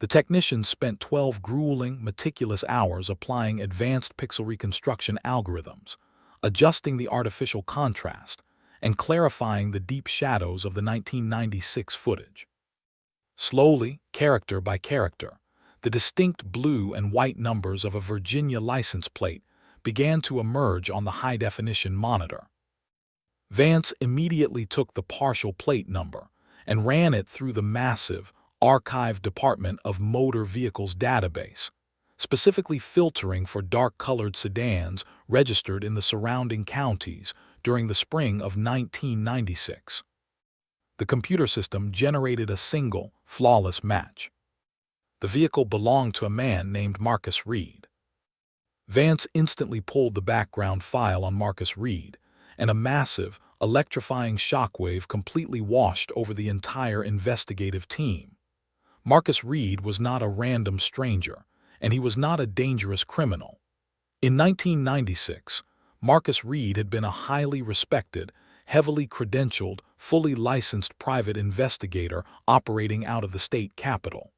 The technicians spent 12 grueling, meticulous hours applying advanced pixel reconstruction algorithms, adjusting the artificial contrast, and clarifying the deep shadows of the 1996 footage. Slowly, character by character, the distinct blue and white numbers of a Virginia license plate began to emerge on the high-definition monitor. Vance immediately took the partial plate number and ran it through the massive, archived Department of Motor Vehicles database, specifically filtering for dark-colored sedans registered in the surrounding counties during the spring of 1996. The computer system generated a single, flawless match. The vehicle belonged to a man named Marcus Reed. Vance instantly pulled the background file on Marcus Reed, and a massive, electrifying shockwave completely washed over the entire investigative team. Marcus Reed was not a random stranger, and he was not a dangerous criminal. In 1996, Marcus Reed had been a highly respected, heavily credentialed, fully licensed private investigator operating out of the state capitol.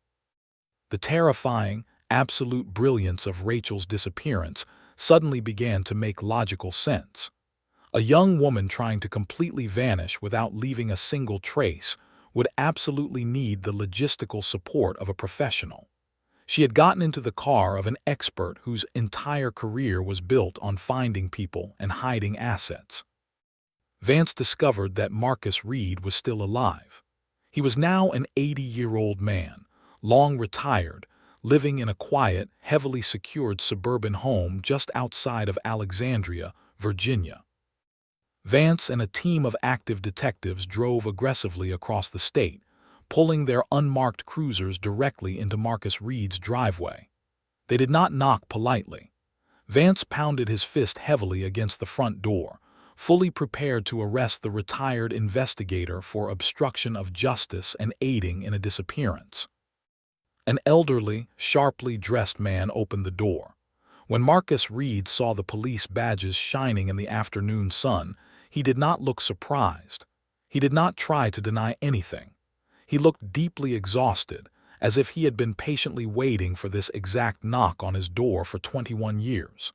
The terrifying, absolute brilliance of Rachel's disappearance suddenly began to make logical sense. A young woman trying to completely vanish without leaving a single trace would absolutely need the logistical support of a professional. She had gotten into the car of an expert whose entire career was built on finding people and hiding assets. Vance discovered that Marcus Reed was still alive. He was now an 80-year-old man, long retired, living in a quiet, heavily secured suburban home just outside of Alexandria, Virginia. Vance and a team of active detectives drove aggressively across the state, pulling their unmarked cruisers directly into Marcus Reed's driveway. They did not knock politely. Vance pounded his fist heavily against the front door, fully prepared to arrest the retired investigator for obstruction of justice and aiding in a disappearance. An elderly, sharply dressed man opened the door. When Marcus Reed saw the police badges shining in the afternoon sun, he did not look surprised. He did not try to deny anything. He looked deeply exhausted, as if he had been patiently waiting for this exact knock on his door for 21 years.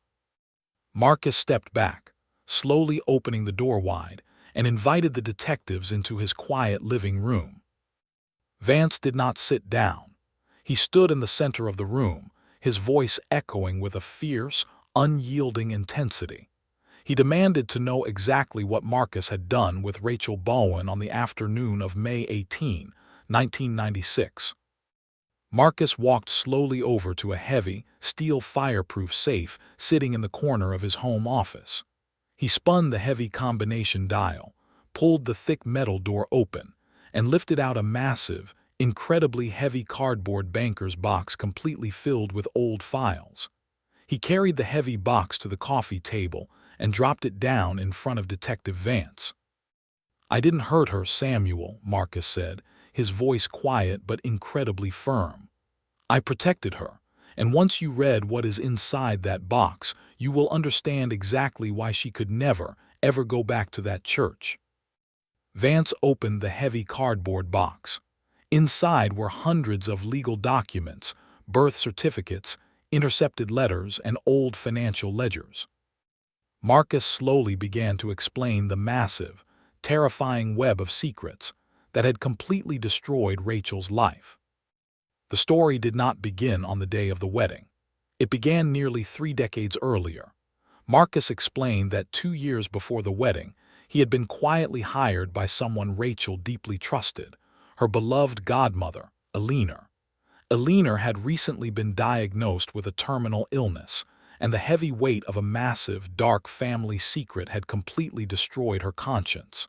Marcus stepped back, slowly opening the door wide, and invited the detectives into his quiet living room. Vance did not sit down. He stood in the center of the room, his voice echoing with a fierce, unyielding intensity. He demanded to know exactly what Marcus had done with Rachel Bowen on the afternoon of May 18, 1996. Marcus walked slowly over to a heavy, steel fireproof safe sitting in the corner of his home office. He spun the heavy combination dial, pulled the thick metal door open, and lifted out a massive, incredibly heavy cardboard banker's box completely filled with old files. He carried the heavy box to the coffee table and dropped it down in front of Detective Vance. "I didn't hurt her, Samuel," Marcus said, his voice quiet but incredibly firm. "I protected her, and once you read what is inside that box, you will understand exactly why she could never, ever go back to that church." Vance opened the heavy cardboard box. Inside were hundreds of legal documents, birth certificates, intercepted letters, and old financial ledgers. Marcus slowly began to explain the massive, terrifying web of secrets that had completely destroyed Rachel's life. The story did not begin on the day of the wedding. It began nearly 3 decades earlier. Marcus explained that 2 years before the wedding, he had been quietly hired by someone Rachel deeply trusted, her beloved godmother, Eleanor. Eleanor had recently been diagnosed with a terminal illness, and the heavy weight of a massive, dark family secret had completely destroyed her conscience.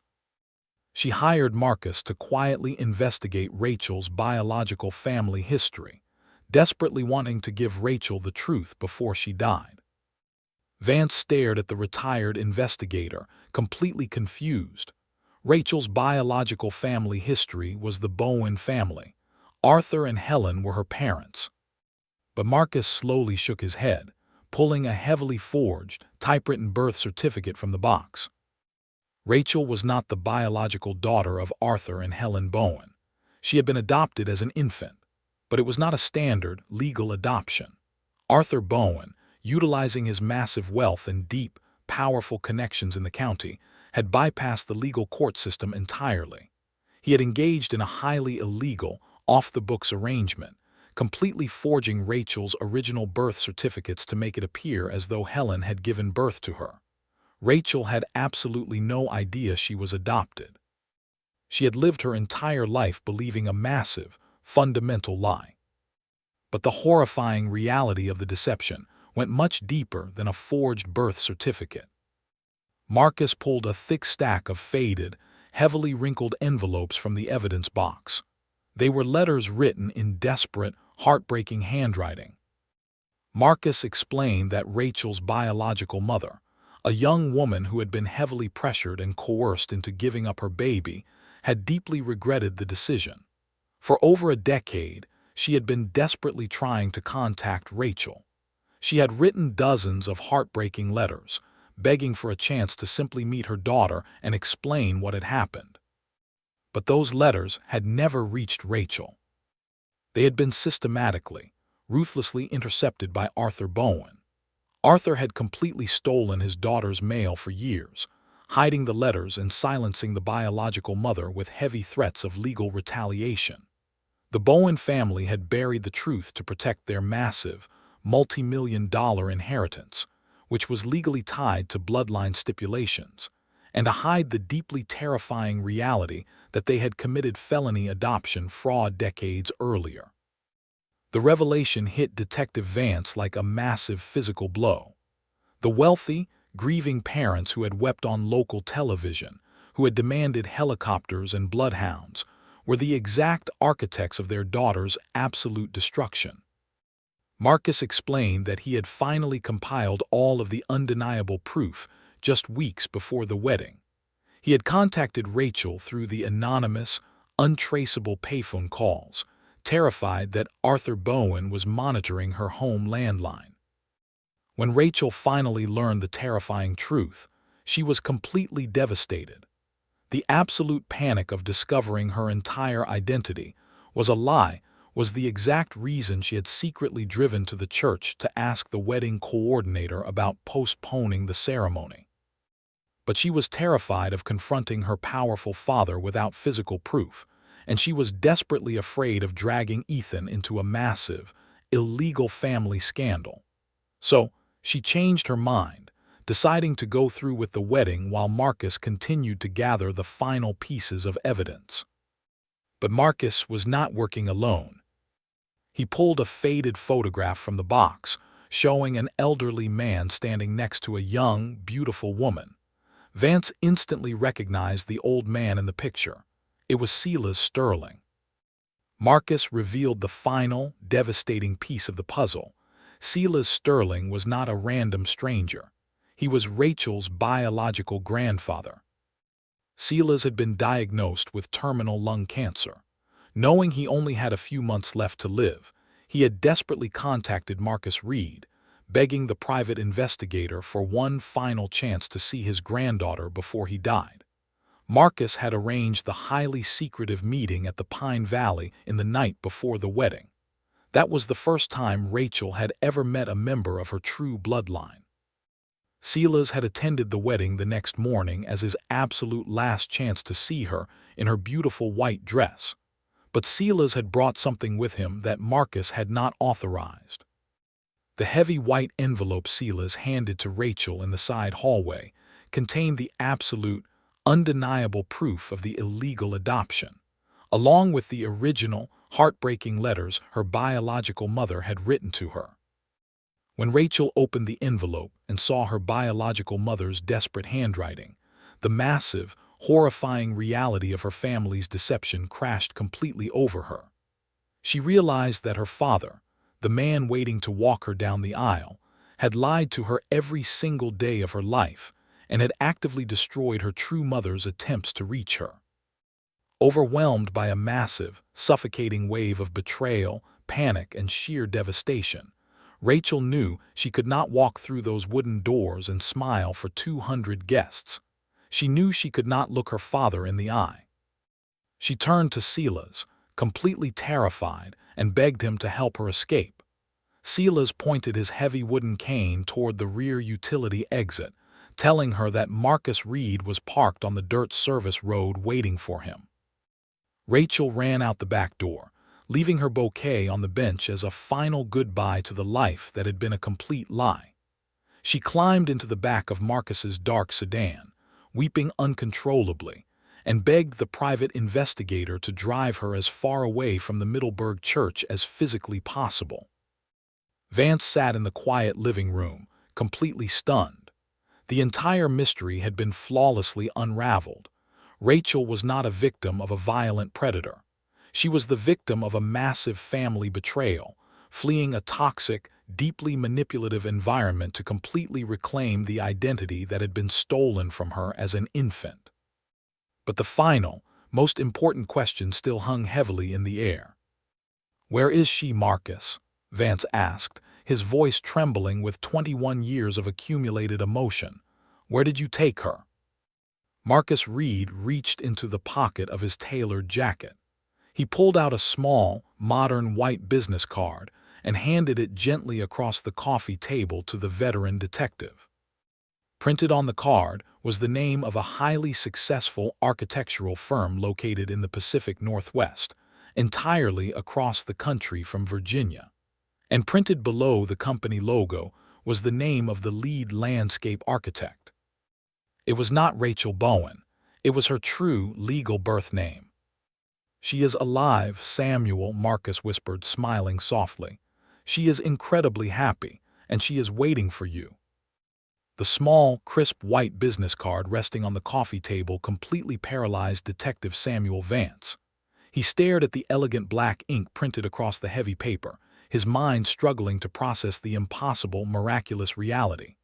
She hired Marcus to quietly investigate Rachel's biological family history, desperately wanting to give Rachel the truth before she died. Vance stared at the retired investigator, completely confused. Rachel's biological family history was the Bowen family. Arthur and Helen were her parents. But Marcus slowly shook his head, pulling a heavily forged, typewritten birth certificate from the box. Rachel was not the biological daughter of Arthur and Helen Bowen. She had been adopted as an infant, but it was not a standard, legal adoption. Arthur Bowen, utilizing his massive wealth and deep, powerful connections in the county, had bypassed the legal court system entirely. He had engaged in a highly illegal, off-the-books arrangement, completely forging Rachel's original birth certificates to make it appear as though Helen had given birth to her. Rachel had absolutely no idea she was adopted. She had lived her entire life believing a massive, fundamental lie. But the horrifying reality of the deception went much deeper than a forged birth certificate. Marcus pulled a thick stack of faded, heavily wrinkled envelopes from the evidence box. They were letters written in desperate, heartbreaking handwriting. Marcus explained that Rachel's biological mother, a young woman who had been heavily pressured and coerced into giving up her baby, had deeply regretted the decision. For over a decade, she had been desperately trying to contact Rachel. She had written dozens of heartbreaking letters, begging for a chance to simply meet her daughter and explain what had happened. But those letters had never reached Rachel. They had been systematically, ruthlessly intercepted by Arthur Bowen. Arthur had completely stolen his daughter's mail for years, hiding the letters and silencing the biological mother with heavy threats of legal retaliation. The Bowen family had buried the truth to protect their massive, multi-million-dollar inheritance, which was legally tied to bloodline stipulations, and to hide the deeply terrifying reality that they had committed felony adoption fraud decades earlier. The revelation hit Detective Vance like a massive physical blow. The wealthy, grieving parents who had wept on local television, who had demanded helicopters and bloodhounds, were the exact architects of their daughter's absolute destruction. Marcus explained that he had finally compiled all of the undeniable proof just weeks before the wedding. He had contacted Rachel through the anonymous, untraceable payphone calls, terrified that Arthur Bowen was monitoring her home landline. When Rachel finally learned the terrifying truth, she was completely devastated. The absolute panic of discovering her entire identity was a lie was the exact reason she had secretly driven to the church to ask the wedding coordinator about postponing the ceremony. But she was terrified of confronting her powerful father without physical proof, and she was desperately afraid of dragging Ethan into a massive, illegal family scandal. So, she changed her mind, deciding to go through with the wedding while Marcus continued to gather the final pieces of evidence. But Marcus was not working alone. He pulled a faded photograph from the box, showing an elderly man standing next to a young, beautiful woman. Vance instantly recognized the old man in the picture. It was Silas Sterling. Marcus revealed the final, devastating piece of the puzzle. Silas Sterling was not a random stranger. He was Rachel's biological grandfather. Silas had been diagnosed with terminal lung cancer. Knowing he only had a few months left to live, he had desperately contacted Marcus Reed, begging the private investigator for one final chance to see his granddaughter before he died. Marcus had arranged the highly secretive meeting at the Pine Valley in the night before the wedding. That was the first time Rachel had ever met a member of her true bloodline. Silas had attended the wedding the next morning as his absolute last chance to see her in her beautiful white dress. But Silas had brought something with him that Marcus had not authorized. The heavy white envelope Silas handed to Rachel in the side hallway contained the absolute, undeniable proof of the illegal adoption, along with the original, heartbreaking letters her biological mother had written to her. When Rachel opened the envelope and saw her biological mother's desperate handwriting, the massive, horrifying reality of her family's deception crashed completely over her. She realized that her father, the man waiting to walk her down the aisle, had lied to her every single day of her life and had actively destroyed her true mother's attempts to reach her. Overwhelmed by a massive, suffocating wave of betrayal, panic, and sheer devastation, Rachel knew she could not walk through those wooden doors and smile for 200 guests. She knew she could not look her father in the eye. She turned to Silas, completely terrified, and begged him to help her escape. Silas pointed his heavy wooden cane toward the rear utility exit, telling her that Marcus Reed was parked on the dirt service road waiting for him. Rachel ran out the back door, leaving her bouquet on the bench as a final goodbye to the life that had been a complete lie. She climbed into the back of Marcus's dark sedan, weeping uncontrollably, and begged the private investigator to drive her as far away from the Middleburg church as physically possible. Vance sat in the quiet living room, completely stunned. The entire mystery had been flawlessly unraveled. Rachel was not a victim of a violent predator. She was the victim of a massive family betrayal, fleeing a toxic, deeply manipulative environment to completely reclaim the identity that had been stolen from her as an infant. But the final, most important question still hung heavily in the air. "Where is she, Marcus?" Vance asked, his voice trembling with 21 years of accumulated emotion. "Where did you take her?" Marcus Reed reached into the pocket of his tailored jacket. He pulled out a small, modern white business card and handed it gently across the coffee table to the veteran detective. Printed on the card was the name of a highly successful architectural firm located in the Pacific Northwest, entirely across the country from Virginia. And printed below the company logo was the name of the lead landscape architect. It was not Rachel Bowen. It was her true, legal birth name. "She is alive," Samuel, Marcus whispered, smiling softly. "She is incredibly happy, and she is waiting for you." The small, crisp white business card resting on the coffee table completely paralyzed Detective Samuel Vance. He stared at the elegant black ink printed across the heavy paper, his mind struggling to process the impossible, miraculous reality.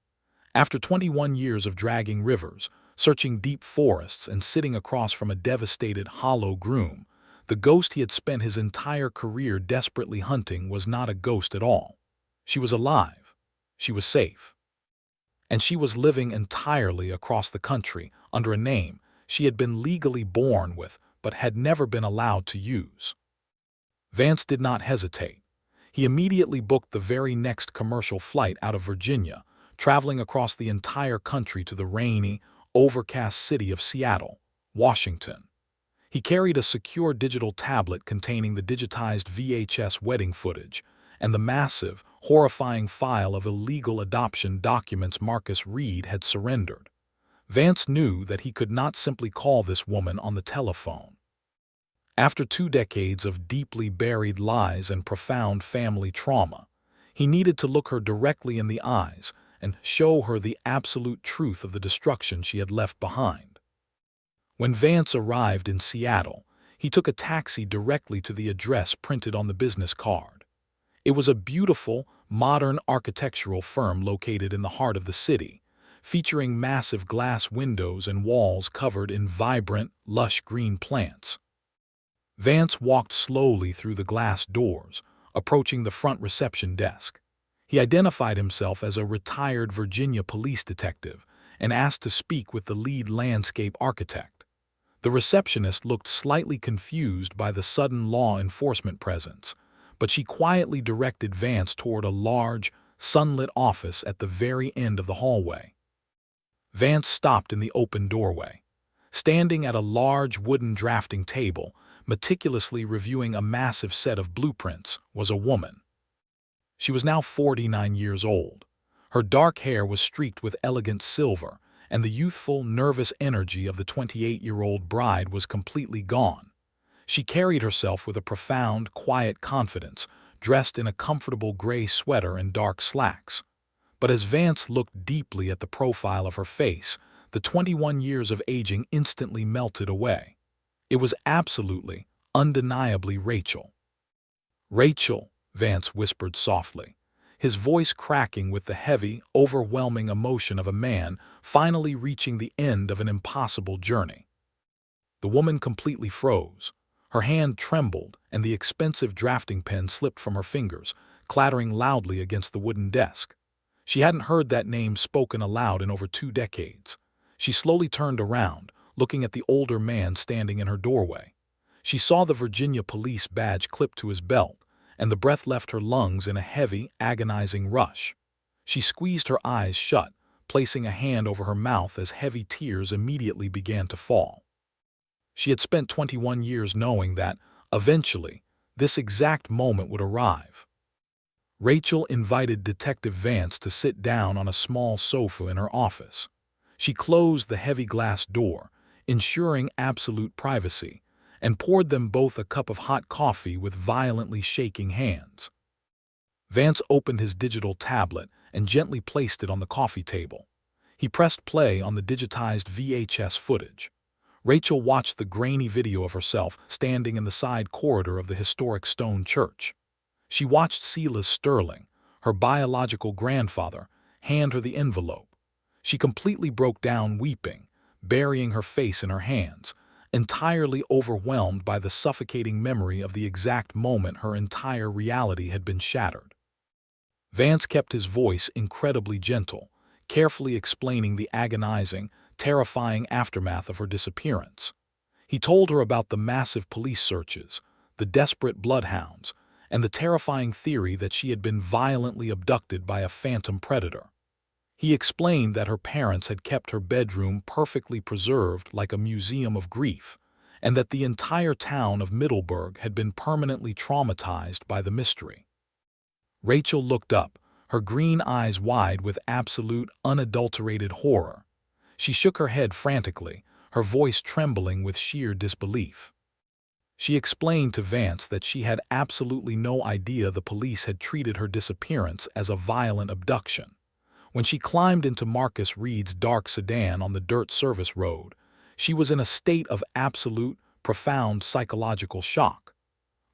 After 21 years of dragging rivers, searching deep forests, and sitting across from a devastated, hollow groom, the ghost he had spent his entire career desperately hunting was not a ghost at all. She was alive. She was safe. And she was living entirely across the country under a name she had been legally born with but had never been allowed to use. Vance did not hesitate. He immediately booked the very next commercial flight out of Virginia, traveling across the entire country to the rainy, overcast city of Seattle, Washington. He carried a secure digital tablet containing the digitized VHS wedding footage and the massive, horrifying file of illegal adoption documents Marcus Reed had surrendered. Vance knew that he could not simply call this woman on the telephone. After 2 decades of deeply buried lies and profound family trauma, he needed to look her directly in the eyes and show her the absolute truth of the destruction she had left behind. When Vance arrived in Seattle, he took a taxi directly to the address printed on the business card. It was a beautiful, modern architectural firm located in the heart of the city, featuring massive glass windows and walls covered in vibrant, lush green plants. Vance walked slowly through the glass doors, approaching the front reception desk. He identified himself as a retired Virginia police detective and asked to speak with the lead landscape architect. The receptionist looked slightly confused by the sudden law enforcement presence, but she quietly directed Vance toward a large, sunlit office at the very end of the hallway. Vance stopped in the open doorway. Standing at a large wooden drafting table, meticulously reviewing a massive set of blueprints, was a woman. She was now 49 years old. Her dark hair was streaked with elegant silver, and the youthful, nervous energy of the 28-year-old bride was completely gone. She carried herself with a profound, quiet confidence, dressed in a comfortable gray sweater and dark slacks. But as Vance looked deeply at the profile of her face, the 21 years of aging instantly melted away. It was absolutely, undeniably Rachel. "Rachel," Vance whispered softly, his voice cracking with the heavy, overwhelming emotion of a man finally reaching the end of an impossible journey. The woman completely froze. Her hand trembled, and the expensive drafting pen slipped from her fingers, clattering loudly against the wooden desk. She hadn't heard that name spoken aloud in over 2 decades. She slowly turned around, looking at the older man standing in her doorway. She saw the Virginia police badge clipped to his belt, and the breath left her lungs in a heavy, agonizing rush. She squeezed her eyes shut, placing a hand over her mouth as heavy tears immediately began to fall. She had spent 21 years knowing that, eventually, this exact moment would arrive. Rachel invited Detective Vance to sit down on a small sofa in her office. She closed the heavy glass door, ensuring absolute privacy, and poured them both a cup of hot coffee with violently shaking hands. Vance opened his digital tablet and gently placed it on the coffee table. He pressed play on the digitized VHS footage. Rachel watched the grainy video of herself standing in the side corridor of the historic stone church. She watched Silas Sterling, her biological grandfather, hand her the envelope. She completely broke down weeping, burying her face in her hands, entirely overwhelmed by the suffocating memory of the exact moment her entire reality had been shattered. Vance kept his voice incredibly gentle, carefully explaining the agonizing, terrifying aftermath of her disappearance. He told her about the massive police searches, the desperate bloodhounds, and the terrifying theory that she had been violently abducted by a phantom predator. He explained that her parents had kept her bedroom perfectly preserved like a museum of grief, and that the entire town of Middleburg had been permanently traumatized by the mystery. Rachel looked up, her green eyes wide with absolute, unadulterated horror. She shook her head frantically, her voice trembling with sheer disbelief. She explained to Vance that she had absolutely no idea the police had treated her disappearance as a violent abduction. When she climbed into Marcus Reed's dark sedan on the dirt service road, she was in a state of absolute, profound psychological shock.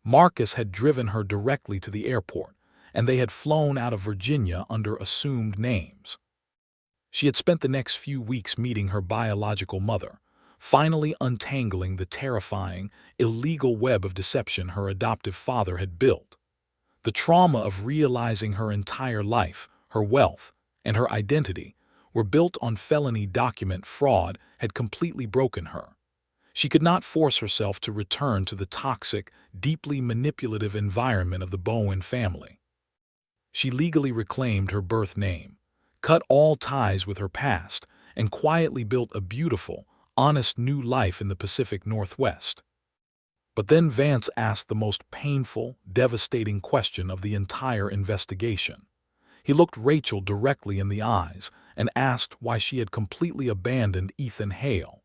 Marcus had driven her directly to the airport, and they had flown out of Virginia under assumed names. She had spent the next few weeks meeting her biological mother, finally untangling the terrifying, illegal web of deception her adoptive father had built. The trauma of realizing her entire life, her wealth, and her identity were built on felony document fraud had completely broken her. She could not force herself to return to the toxic, deeply manipulative environment of the Bowen family. She legally reclaimed her birth name, cut all ties with her past, and quietly built a beautiful, honest new life in the Pacific Northwest. But then Vance asked the most painful, devastating question of the entire investigation. He looked Rachel directly in the eyes and asked why she had completely abandoned Ethan Hale.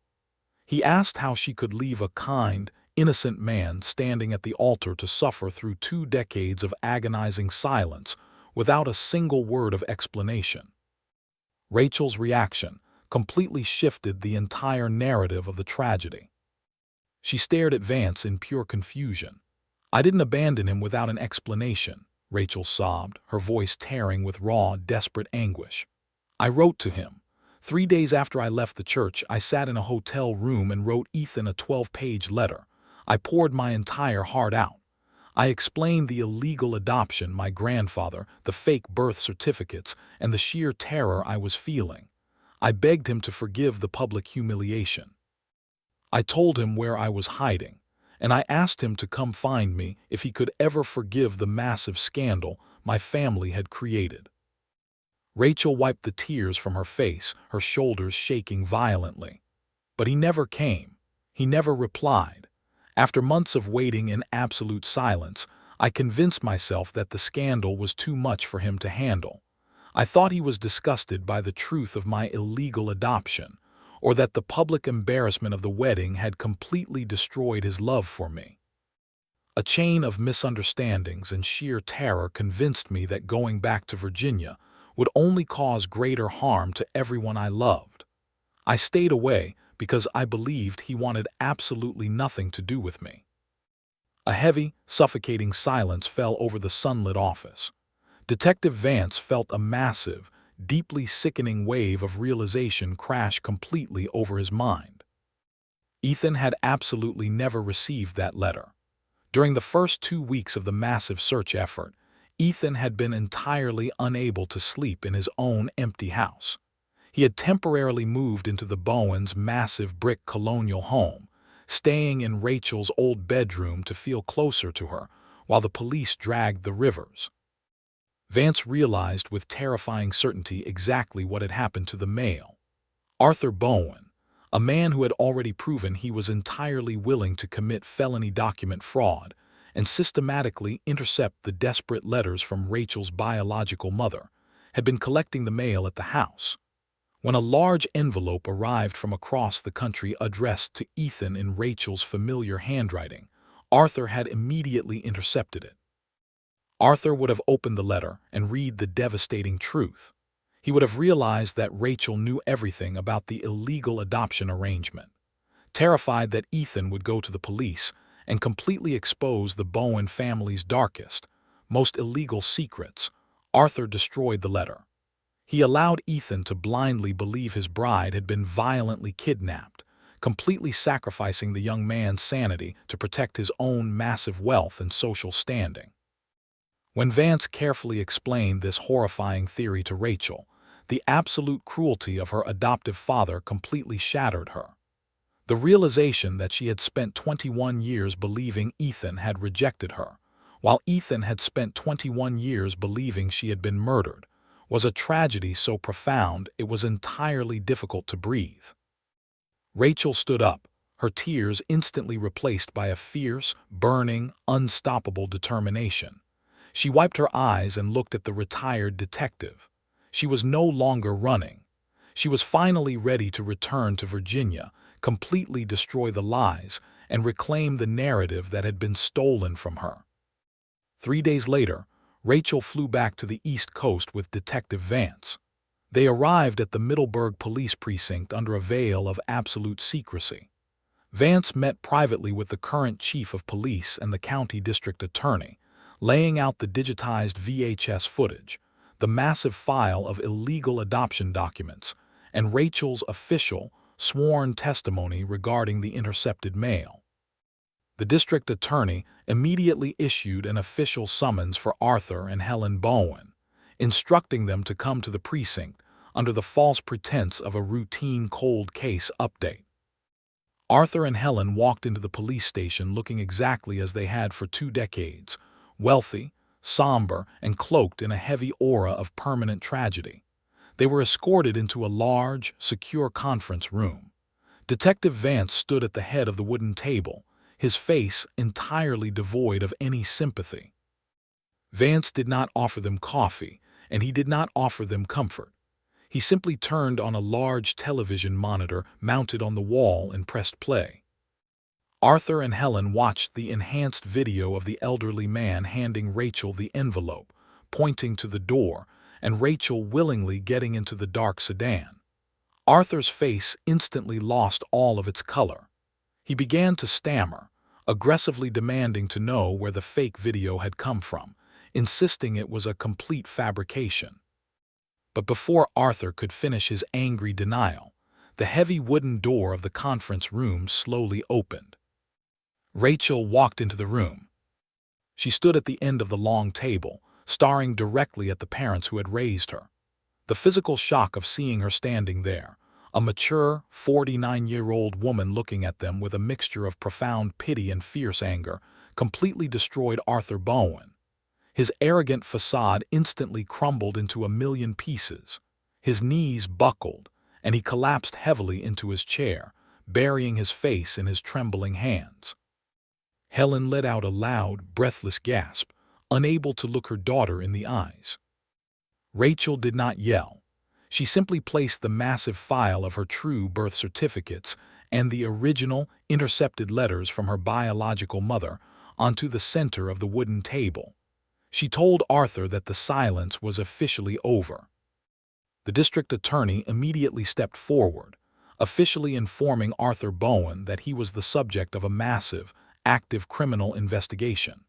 He asked how she could leave a kind, innocent man standing at the altar to suffer through 2 decades of agonizing silence without a single word of explanation. Rachel's reaction completely shifted the entire narrative of the tragedy. She stared at Vance in pure confusion. "I didn't abandon him without an explanation," Rachel sobbed, her voice tearing with raw, desperate anguish. I wrote to him. 3 days after I left the church, I sat in a hotel room and wrote Ethan a 12-page letter. I poured my entire heart out. I explained the illegal adoption, my grandfather, the fake birth certificates, and the sheer terror I was feeling. I begged him to forgive the public humiliation. I told him where I was hiding, and I asked him to come find me if he could ever forgive the massive scandal my family had created. Rachel wiped the tears from her face, her shoulders shaking violently. But he never came. He never replied. After months of waiting in absolute silence, I convinced myself that the scandal was too much for him to handle. I thought he was disgusted by the truth of my illegal adoption, or that the public embarrassment of the wedding had completely destroyed his love for me. A chain of misunderstandings and sheer terror convinced me that going back to Virginia would only cause greater harm to everyone I loved. I stayed away because I believed he wanted absolutely nothing to do with me. A heavy, suffocating silence fell over the sunlit office. Detective Vance felt a massive, deeply sickening wave of realization crash completely over his mind. Ethan had absolutely never received that letter. During the first 2 weeks of the massive search effort, Ethan had been entirely unable to sleep in his own empty house. He had temporarily moved into the Bowens' massive brick colonial home, staying in Rachel's old bedroom to feel closer to her while the police dragged the Rivers. Vance realized with terrifying certainty exactly what had happened to the male. Arthur Bowen, a man who had already proven he was entirely willing to commit felony document fraud and systematically intercept the desperate letters from Rachel's biological mother, had been collecting the mail at the house. When a large envelope arrived from across the country addressed to Ethan in Rachel's familiar handwriting, Arthur had immediately intercepted it. Arthur would have opened the letter and read the devastating truth. He would have realized that Rachel knew everything about the illegal adoption arrangement. Terrified that Ethan would go to the police and completely expose the Bowen family's darkest, most illegal secrets, Arthur destroyed the letter. He allowed Ethan to blindly believe his bride had been violently kidnapped, completely sacrificing the young man's sanity to protect his own massive wealth and social standing. When Vance carefully explained this horrifying theory to Rachel, the absolute cruelty of her adoptive father completely shattered her. The realization that she had spent 21 years believing Ethan had rejected her, while Ethan had spent 21 years believing she had been murdered, was a tragedy so profound it was entirely difficult to breathe. Rachel stood up, her tears instantly replaced by a fierce, burning, unstoppable determination. She wiped her eyes and looked at the retired detective. She was no longer running. She was finally ready to return to Virginia, completely destroy the lies, and reclaim the narrative that had been stolen from her. 3 days later, Rachel flew back to the East Coast with Detective Vance. They arrived at the Middleburg Police Precinct under a veil of absolute secrecy. Vance met privately with the current chief of police and the county district attorney, laying out the digitized VHS footage, the massive file of illegal adoption documents, and Rachel's official, sworn testimony regarding the intercepted mail. The district attorney immediately issued an official summons for Arthur and Helen Bowen, instructing them to come to the precinct under the false pretense of a routine cold case update. Arthur and Helen walked into the police station looking exactly as they had for 2 decades, wealthy, somber, and cloaked in a heavy aura of permanent tragedy. They were escorted into a large, secure conference room. Detective Vance stood at the head of the wooden table, his face entirely devoid of any sympathy. Vance did not offer them coffee, and he did not offer them comfort. He simply turned on a large television monitor mounted on the wall and pressed play. Arthur and Helen watched the enhanced video of the elderly man handing Rachel the envelope, pointing to the door, and Rachel willingly getting into the dark sedan. Arthur's face instantly lost all of its color. He began to stammer, aggressively demanding to know where the fake video had come from, insisting it was a complete fabrication. But before Arthur could finish his angry denial, the heavy wooden door of the conference room slowly opened. Rachel walked into the room. She stood at the end of the long table, staring directly at the parents who had raised her. The physical shock of seeing her standing there, a mature, 49-year-old woman looking at them with a mixture of profound pity and fierce anger, completely destroyed Arthur Bowen. His arrogant facade instantly crumbled into a million pieces. His knees buckled, and he collapsed heavily into his chair, burying his face in his trembling hands. Helen let out a loud, breathless gasp, unable to look her daughter in the eyes. Rachel did not yell. She simply placed the massive file of her true birth certificates and the original, intercepted letters from her biological mother onto the center of the wooden table. She told Arthur that the silence was officially over. The district attorney immediately stepped forward, officially informing Arthur Bowen that he was the subject of a massive, active criminal investigation.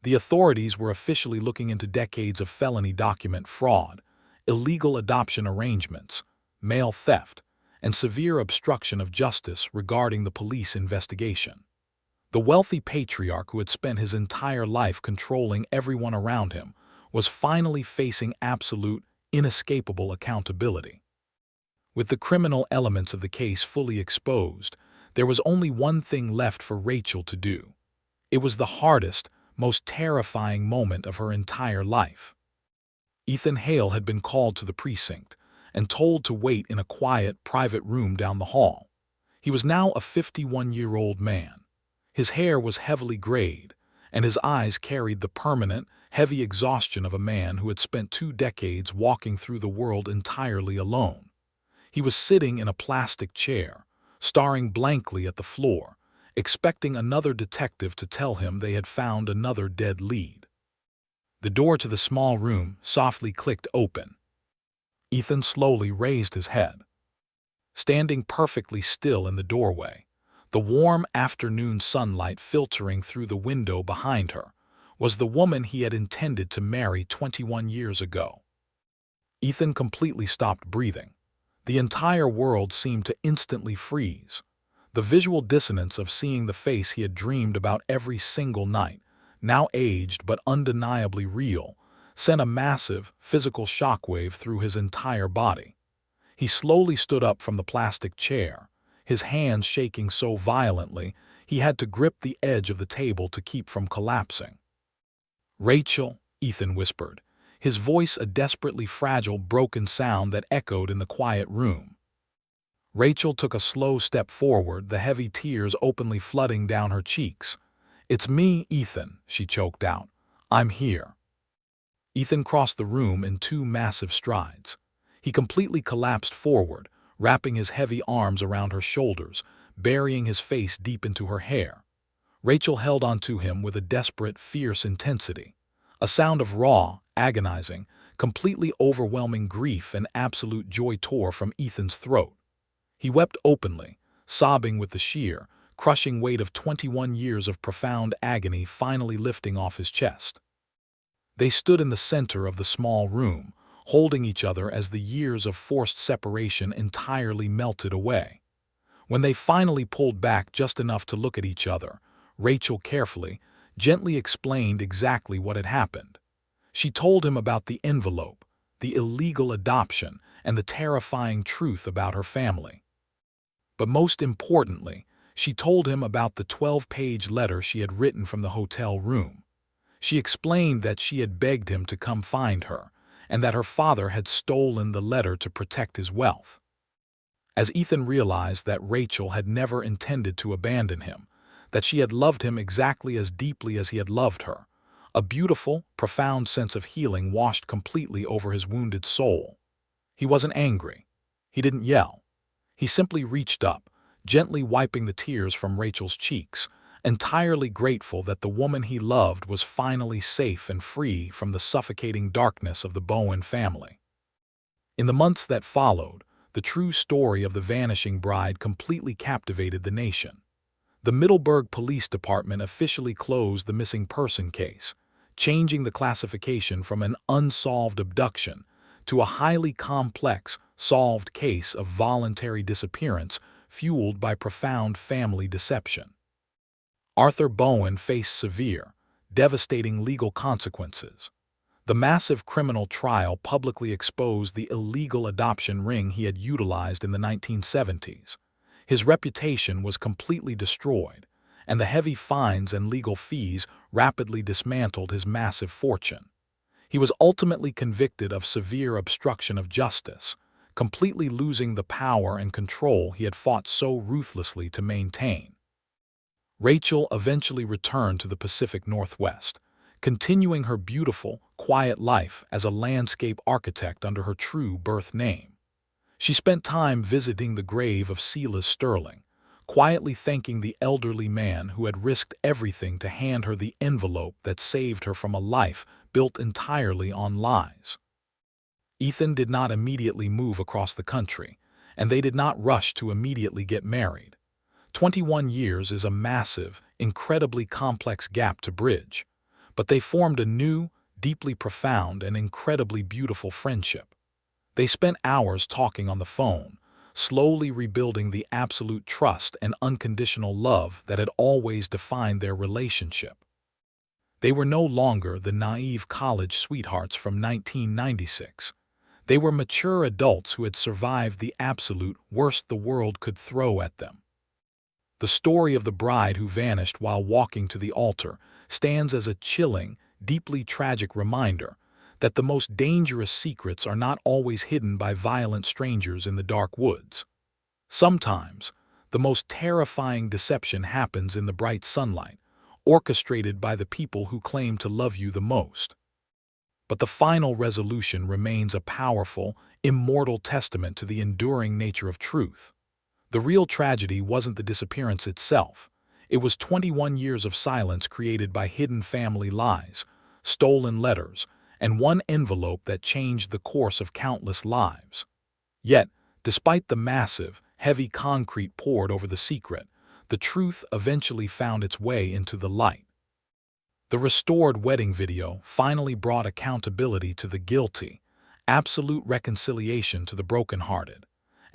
The authorities were officially looking into decades of felony document fraud, illegal adoption arrangements, mail theft, and severe obstruction of justice regarding the police investigation. The wealthy patriarch who had spent his entire life controlling everyone around him was finally facing absolute, inescapable accountability. With the criminal elements of the case fully exposed, there was only one thing left for Rachel to do. It was the hardest, most terrifying moment of her entire life. Ethan Hale had been called to the precinct and told to wait in a quiet, private room down the hall. He was now a 51-year-old man. His hair was heavily grayed, and his eyes carried the permanent, heavy exhaustion of a man who had spent 2 decades walking through the world entirely alone. He was sitting in a plastic chair, staring blankly at the floor, expecting another detective to tell him they had found another dead lead. The door to the small room softly clicked open. Ethan slowly raised his head. Standing perfectly still in the doorway, the warm afternoon sunlight filtering through the window behind her, was the woman he had intended to marry 21 years ago. Ethan completely stopped breathing. The entire world seemed to instantly freeze. The visual dissonance of seeing the face he had dreamed about every single night, now aged but undeniably real, sent a massive, physical shockwave through his entire body. He slowly stood up from the plastic chair, his hands shaking so violently he had to grip the edge of the table to keep from collapsing. "Rachel," Ethan whispered, his voice a desperately fragile, broken sound that echoed in the quiet room. Rachel took a slow step forward, the heavy tears openly flooding down her cheeks. "It's me, Ethan," she choked out. "I'm here." Ethan crossed the room in 2 massive strides. He completely collapsed forward, wrapping his heavy arms around her shoulders, burying his face deep into her hair. Rachel held onto him with a desperate, fierce intensity. A sound of raw, agonizing, completely overwhelming grief and absolute joy tore from Ethan's throat. He wept openly, sobbing with the sheer, crushing weight of 21 years of profound agony finally lifting off his chest. They stood in the center of the small room, holding each other as the years of forced separation entirely melted away. When they finally pulled back just enough to look at each other, Rachel carefully, gently explained exactly what had happened. She told him about the envelope, the illegal adoption, and the terrifying truth about her family. But most importantly, she told him about the 12-page letter she had written from the hotel room. She explained that she had begged him to come find her, and that her father had stolen the letter to protect his wealth. As Ethan realized that Rachel had never intended to abandon him, that she had loved him exactly as deeply as he had loved her, a beautiful, profound sense of healing washed completely over his wounded soul. He wasn't angry. He didn't yell. He simply reached up, gently wiping the tears from Rachel's cheeks, entirely grateful that the woman he loved was finally safe and free from the suffocating darkness of the Bowen family. In the months that followed, the true story of the vanishing bride completely captivated the nation. The Middleburg Police Department officially closed the missing person case, changing the classification from an unsolved abduction to a highly complex, solved case of voluntary disappearance fueled by profound family deception. Arthur Bowen faced severe, devastating legal consequences. The massive criminal trial publicly exposed the illegal adoption ring he had utilized in the 1970s. His reputation was completely destroyed, and the heavy fines and legal fees rapidly dismantled his massive fortune. He was ultimately convicted of severe obstruction of justice, completely losing the power and control he had fought so ruthlessly to maintain. Rachel eventually returned to the Pacific Northwest, continuing her beautiful, quiet life as a landscape architect under her true birth name. She spent time visiting the grave of Silas Sterling, quietly thanking the elderly man who had risked everything to hand her the envelope that saved her from a life built entirely on lies. Ethan did not immediately move across the country, and they did not rush to immediately get married. 21 years is a massive, incredibly complex gap to bridge, but they formed a new, deeply profound, and incredibly beautiful friendship. They spent hours talking on the phone, slowly rebuilding the absolute trust and unconditional love that had always defined their relationship. They were no longer the naive college sweethearts from 1996. They were mature adults who had survived the absolute worst the world could throw at them. The story of the bride who vanished while walking to the altar stands as a chilling, deeply tragic reminder that the most dangerous secrets are not always hidden by violent strangers in the dark woods. Sometimes, the most terrifying deception happens in the bright sunlight, orchestrated by the people who claim to love you the most. But the final resolution remains a powerful, immortal testament to the enduring nature of truth. The real tragedy wasn't the disappearance itself. It was 21 years of silence created by hidden family lies, stolen letters, and one envelope that changed the course of countless lives. Yet, despite the massive, heavy concrete poured over the secret, the truth eventually found its way into the light. The restored wedding video finally brought accountability to the guilty, absolute reconciliation to the brokenhearted,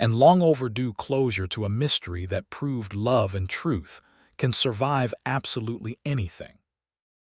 and long overdue closure to a mystery that proved love and truth can survive absolutely anything.